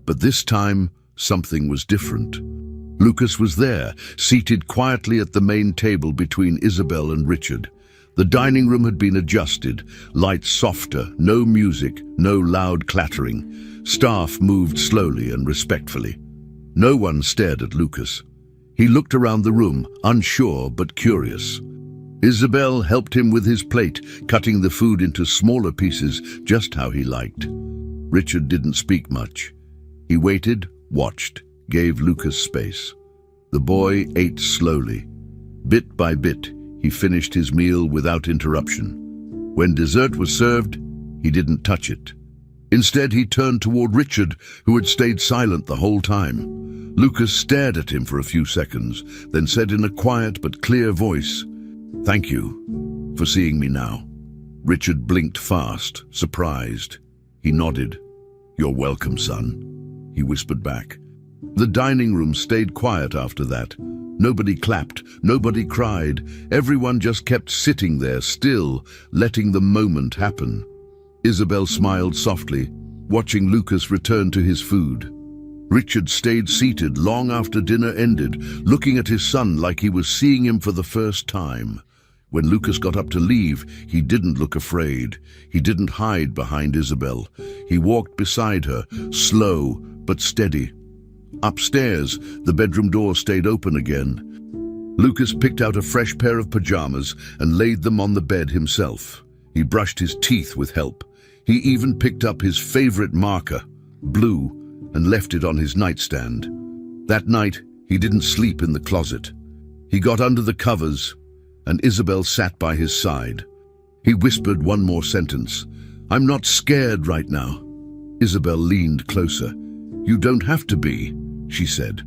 But this time, something was different. Lucas was there, seated quietly at the main table between Isabel and Richard. The dining room had been adjusted, lights softer, no music, no loud clattering. Staff moved slowly and respectfully. No one stared at Lucas. He looked around the room, unsure but curious. Isabel helped him with his plate, cutting the food into smaller pieces, just how he liked. Richard didn't speak much. He waited, watched, gave Lucas space. The boy ate slowly. Bit by bit, he finished his meal without interruption. When dessert was served, he didn't touch it. Instead, he turned toward Richard, who had stayed silent the whole time. Lucas stared at him for a few seconds, then said in a quiet but clear voice, "Thank you for seeing me now." Richard blinked fast, surprised. He nodded. "You're welcome, son," he whispered back. The dining room stayed quiet after that. Nobody clapped, nobody cried. Everyone just kept sitting there, still, letting the moment happen. Isabel smiled softly, watching Lucas return to his food. Richard stayed seated long after dinner ended, looking at his son like he was seeing him for the first time. When Lucas got up to leave, he didn't look afraid. He didn't hide behind Isabel. He walked beside her, slow but steady. Upstairs, the bedroom door stayed open again. Lucas picked out a fresh pair of pajamas and laid them on the bed himself. He brushed his teeth with help. He even picked up his favorite marker, blue, and left it on his nightstand. That night, he didn't sleep in the closet. He got under the covers, and Isabel sat by his side. He whispered one more sentence. "I'm not scared right now." Isabel leaned closer. "You don't have to be," she said,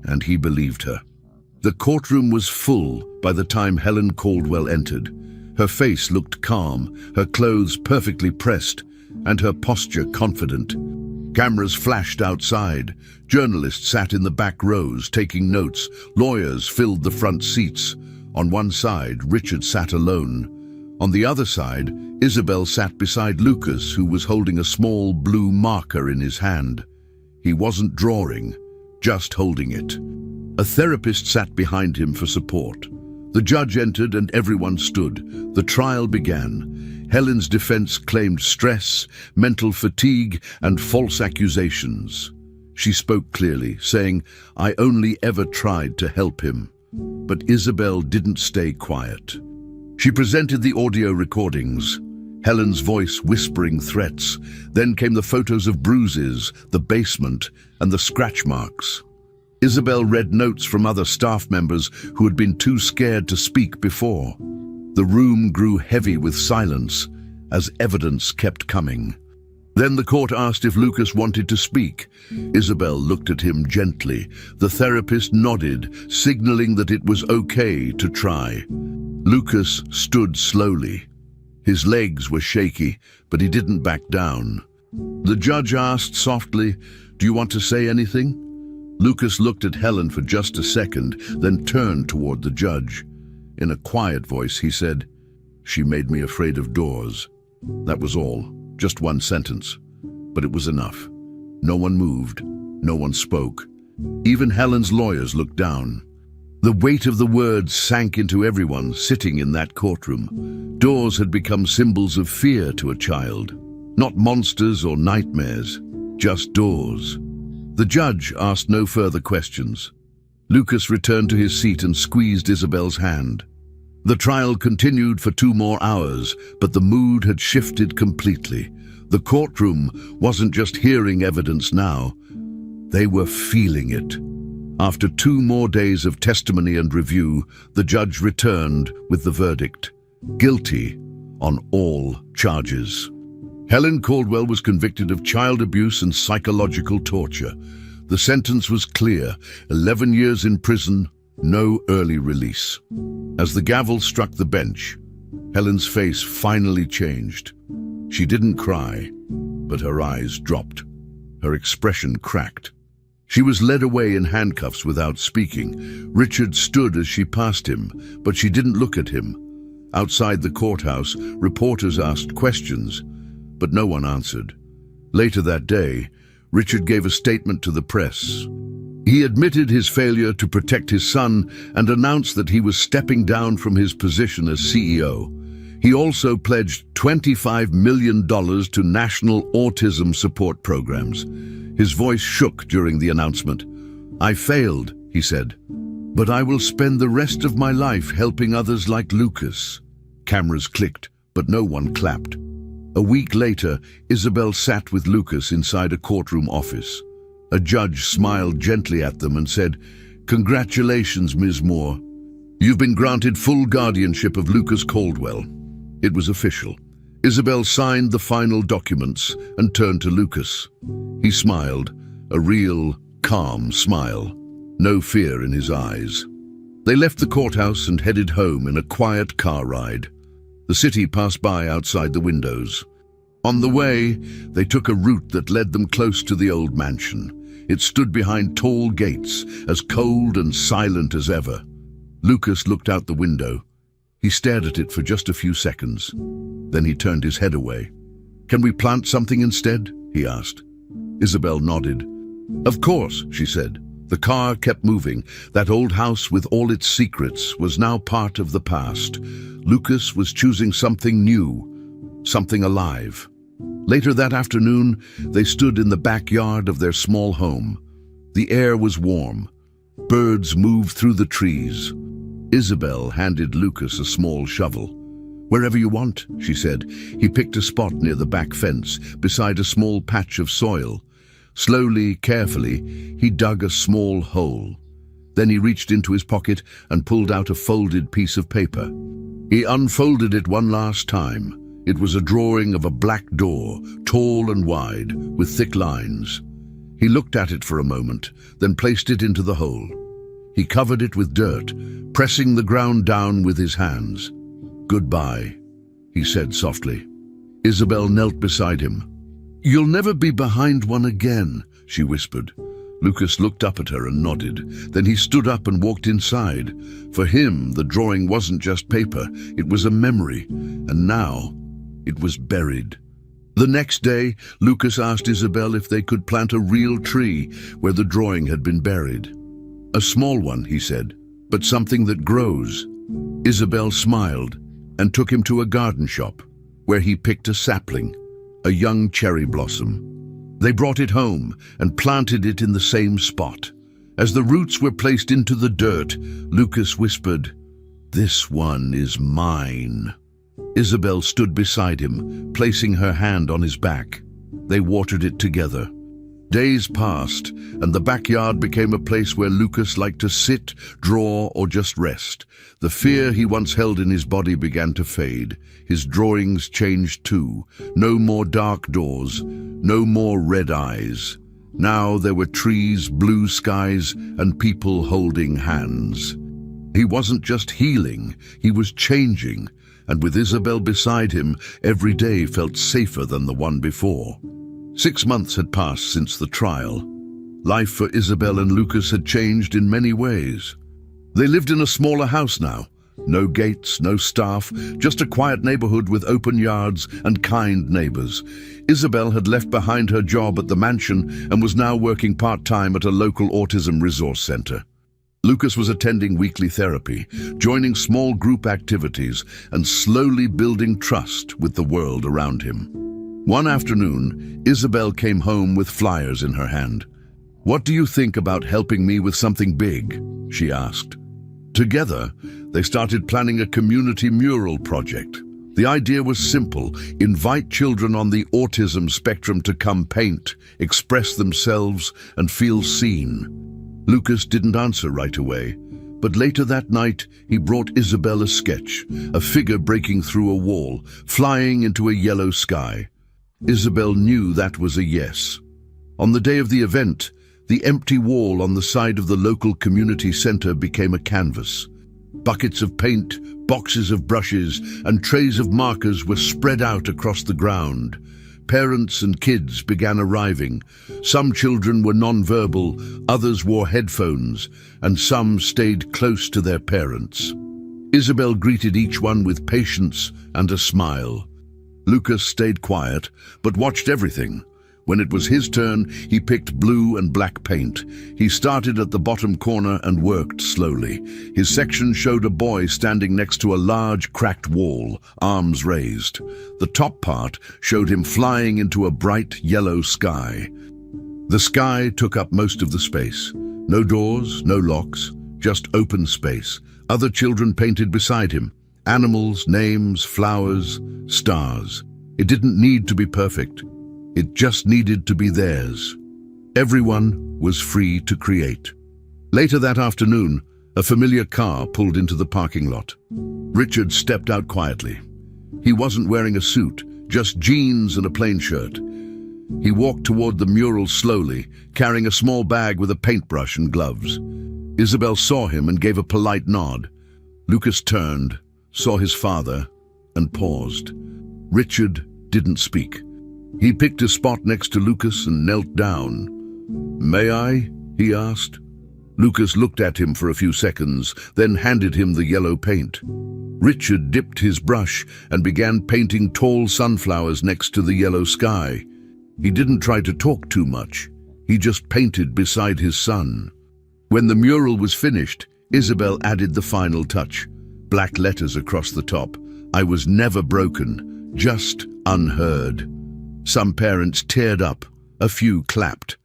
and he believed her. The courtroom was full by the time Helen Caldwell entered. Her face looked calm, her clothes perfectly pressed, and her posture confident. Cameras flashed outside. Journalists sat in the back rows taking notes. Lawyers filled the front seats. On one side, Richard sat alone. On the other side, Isabel sat beside Lucas, who was holding a small blue marker in his hand. He wasn't drawing, just holding it. A therapist sat behind him for support. The judge entered and everyone stood. The trial began. Helen's defense claimed stress, mental fatigue, and false accusations. She spoke clearly, saying, "I only ever tried to help him." But Isabel didn't stay quiet. She presented the audio recordings, Helen's voice whispering threats. Then came the photos of bruises, the basement, and the scratch marks. Isabel read notes from other staff members who had been too scared to speak before. The room grew heavy with silence as evidence kept coming. Then the court asked if Lucas wanted to speak. Isabel looked at him gently. The therapist nodded, signaling that it was okay to try. Lucas stood slowly. His legs were shaky, but he didn't back down. The judge asked softly, "Do you want to say anything?" Lucas looked at Helen for just a second, then turned toward the judge. In a quiet voice, he said, "She made me afraid of doors." That was all, just one sentence. But it was enough. No one moved, no one spoke. Even Helen's lawyers looked down. The weight of the words sank into everyone sitting in that courtroom. Doors had become symbols of fear to a child. Not monsters or nightmares, just doors. The judge asked no further questions. Lucas returned to his seat and squeezed Isabel's hand. The trial continued for 2 more hours, but the mood had shifted completely. The courtroom wasn't just hearing evidence now. They were feeling it. After 2 more days of testimony and review, the judge returned with the verdict: guilty on all charges. Helen Caldwell was convicted of child abuse and psychological torture. The sentence was clear: 11 years in prison, no early release. As the gavel struck the bench, Helen's face finally changed. She didn't cry, but her eyes dropped. Her expression cracked. She was led away in handcuffs without speaking. Richard stood as she passed him, but she didn't look at him. Outside the courthouse, reporters asked questions, but no one answered. Later that day, Richard gave a statement to the press. He admitted his failure to protect his son and announced that he was stepping down from his position as CEO. He also pledged $25 million to national autism support programs. His voice shook during the announcement. "I failed," he said, "but I will spend the rest of my life helping others like Lucas." Cameras clicked, but no one clapped. A week later, Isabel sat with Lucas inside a courtroom office. A judge smiled gently at them and said, "Congratulations, Ms. Moore. You've been granted full guardianship of Lucas Caldwell." It was official. Isabel signed the final documents and turned to Lucas. He smiled, a real, calm smile, no fear in his eyes. They left the courthouse and headed home in a quiet car ride. The city passed by outside the windows. On the way, they took a route that led them close to the old mansion. It stood behind tall gates, as cold and silent as ever. Lucas looked out the window. He stared at it for just a few seconds. Then he turned his head away. "Can we plant something instead?" he asked. Isabel nodded. "Of course," she said. The car kept moving. That old house with all its secrets was now part of the past. Lucas was choosing something new, something alive. Later that afternoon, they stood in the backyard of their small home. The air was warm. Birds moved through the trees. Isabel handed Lucas a small shovel. "Wherever you want," she said. He picked a spot near the back fence, beside a small patch of soil. Slowly, carefully, he dug a small hole. Then he reached into his pocket and pulled out a folded piece of paper. He unfolded it one last time. It was a drawing of a black door, tall and wide, with thick lines. He looked at it for a moment, then placed it into the hole. He covered it with dirt, pressing the ground down with his hands. "Goodbye," he said softly. Isabel knelt beside him. "You'll never be behind one again," she whispered. Lucas looked up at her and nodded. Then he stood up and walked inside. For him, the drawing wasn't just paper, it was a memory, and now it was buried. The next day, Lucas asked Isabel if they could plant a real tree where the drawing had been buried. "A small one," he said, "but something that grows." Isabel smiled and took him to a garden shop, where he picked a sapling, a young cherry blossom. They brought it home and planted it in the same spot. As the roots were placed into the dirt, Lucas whispered, "This one is mine." Isabel stood beside him, placing her hand on his back. They watered it together. Days passed, and the backyard became a place where Lucas liked to sit, draw, or just rest. The fear he once held in his body began to fade. His drawings changed too. No more dark doors, no more red eyes. Now there were trees, blue skies, and people holding hands. He wasn't just healing, he was changing, and with Isabel beside him, every day felt safer than the one before. 6 months had passed since the trial. Life for Isabel and Lucas had changed in many ways. They lived in a smaller house now. No gates, no staff, just a quiet neighborhood with open yards and kind neighbors. Isabel had left behind her job at the mansion and was now working part-time at a local autism resource center. Lucas was attending weekly therapy, joining small group activities, and slowly building trust with the world around him. One afternoon, Isabel came home with flyers in her hand. "What do you think about helping me with something big?" she asked. Together, they started planning a community mural project. The idea was simple: invite children on the autism spectrum to come paint, express themselves, and feel seen. Lucas didn't answer right away, but later that night he brought Isabel a sketch, a figure breaking through a wall, flying into a yellow sky. Isabel knew that was a yes. On the day of the event, the empty wall on the side of the local community center became a canvas. Buckets of paint, boxes of brushes, and trays of markers were spread out across the ground. Parents and kids began arriving. Some children were nonverbal, others wore headphones, and some stayed close to their parents. Isabel greeted each one with patience and a smile. Lucas stayed quiet, but watched everything. When it was his turn, he picked blue and black paint. He started at the bottom corner and worked slowly. His section showed a boy standing next to a large, cracked wall, arms raised. The top part showed him flying into a bright yellow sky. The sky took up most of the space. No doors, no locks, just open space. Other children painted beside him. Animals, names, flowers, stars. It didn't need to be perfect. It just needed to be theirs. Everyone was free to create. Later that afternoon, a familiar car pulled into the parking lot. Richard stepped out quietly. He wasn't wearing a suit, just jeans and a plain shirt. He walked toward the mural slowly, carrying a small bag with a paintbrush and gloves. Isabel saw him and gave a polite nod. Lucas turned, saw his father, and paused. Richard didn't speak. He picked a spot next to Lucas and knelt down. "May I?" he asked. Lucas looked at him for a few seconds, then handed him the yellow paint. Richard dipped his brush and began painting tall sunflowers next to the yellow sky. He didn't try to talk too much. He just painted beside his son. When the mural was finished, Isabel added the final touch. Black letters across the top. I was never broken, just unheard. Some parents teared up, a few clapped.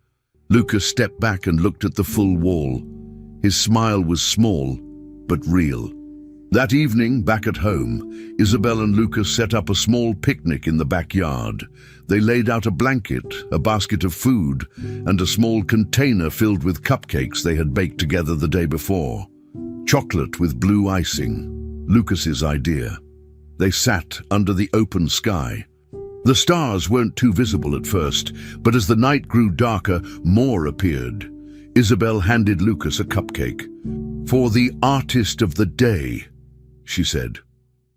Lucas stepped back and looked at the full wall. His smile was small, but real. That evening, back at home, Isabel and Lucas set up a small picnic in the backyard. They laid out a blanket, a basket of food, and a small container filled with cupcakes they had baked together the day before. Chocolate with blue icing, Lucas's idea. They sat under the open sky. The stars weren't too visible at first, but as the night grew darker, more appeared. Isabel handed Lucas a cupcake. "For the artist of the day," she said.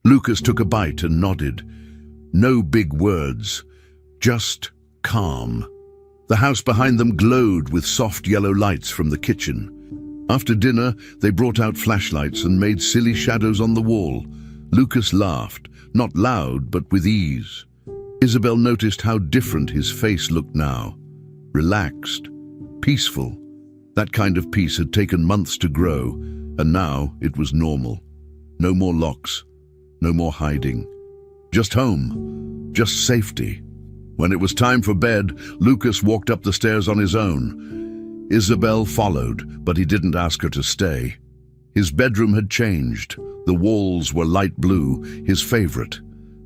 Lucas took a bite and nodded. No big words, just calm. The house behind them glowed with soft yellow lights from the kitchen. After dinner, they brought out flashlights and made silly shadows on the wall. Lucas laughed, not loud, but with ease. Isabel noticed how different his face looked now. Relaxed, peaceful. That kind of peace had taken months to grow, and now it was normal. No more locks, no more hiding. Just home, just safety. When it was time for bed, Lucas walked up the stairs on his own. Isabel followed, but he didn't ask her to stay. His bedroom had changed. The walls were light blue, his favorite.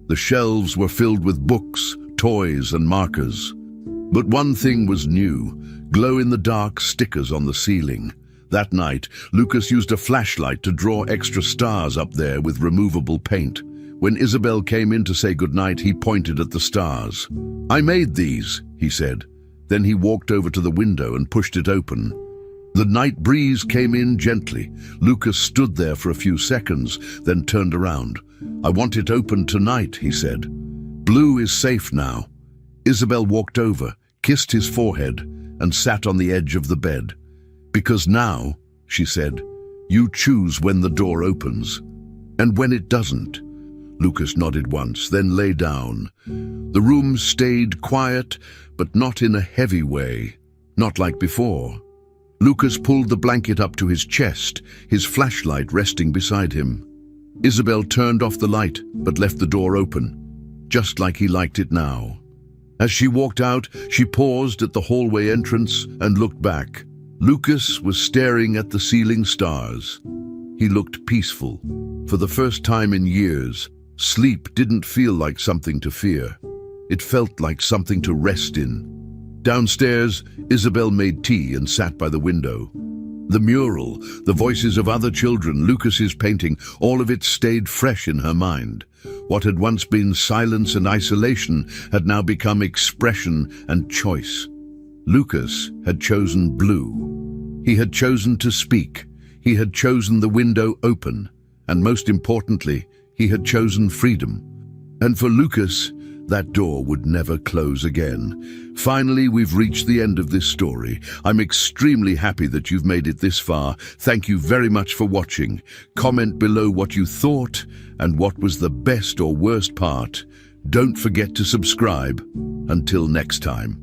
The shelves were filled with books, toys, and markers. But one thing was new, glow-in-the-dark stickers on the ceiling. That night, Lucas used a flashlight to draw extra stars up there with removable paint. When Isabel came in to say goodnight, he pointed at the stars. "I made these," he said. Then he walked over to the window and pushed it open. The night breeze came in gently. Lucas stood there for a few seconds, then turned around. "I want it open tonight," he said. "Blue is safe now." Isabel walked over, kissed his forehead, and sat on the edge of the bed. "Because now," she said, "you choose when the door opens. And when it doesn't." Lucas nodded once, then lay down. The room stayed quiet, but not in a heavy way, not like before. Lucas pulled the blanket up to his chest, his flashlight resting beside him. Isabel turned off the light, but left the door open, just like he liked it now. As she walked out, she paused at the hallway entrance and looked back. Lucas was staring at the ceiling stars. He looked peaceful. For the first time in years, sleep didn't feel like something to fear. It felt like something to rest in. Downstairs, Isabel made tea and sat by the window. The mural, the voices of other children, Lucas's painting, all of it stayed fresh in her mind. What had once been silence and isolation had now become expression and choice. Lucas had chosen blue. He had chosen to speak. He had chosen the window open. And most importantly, he had chosen freedom. And for Lucas, that door would never close again. Finally, we've reached the end of this story. I'm extremely happy that you've made it this far. Thank you very much for watching. Comment below what you thought and what was the best or worst part. Don't forget to subscribe. Until next time.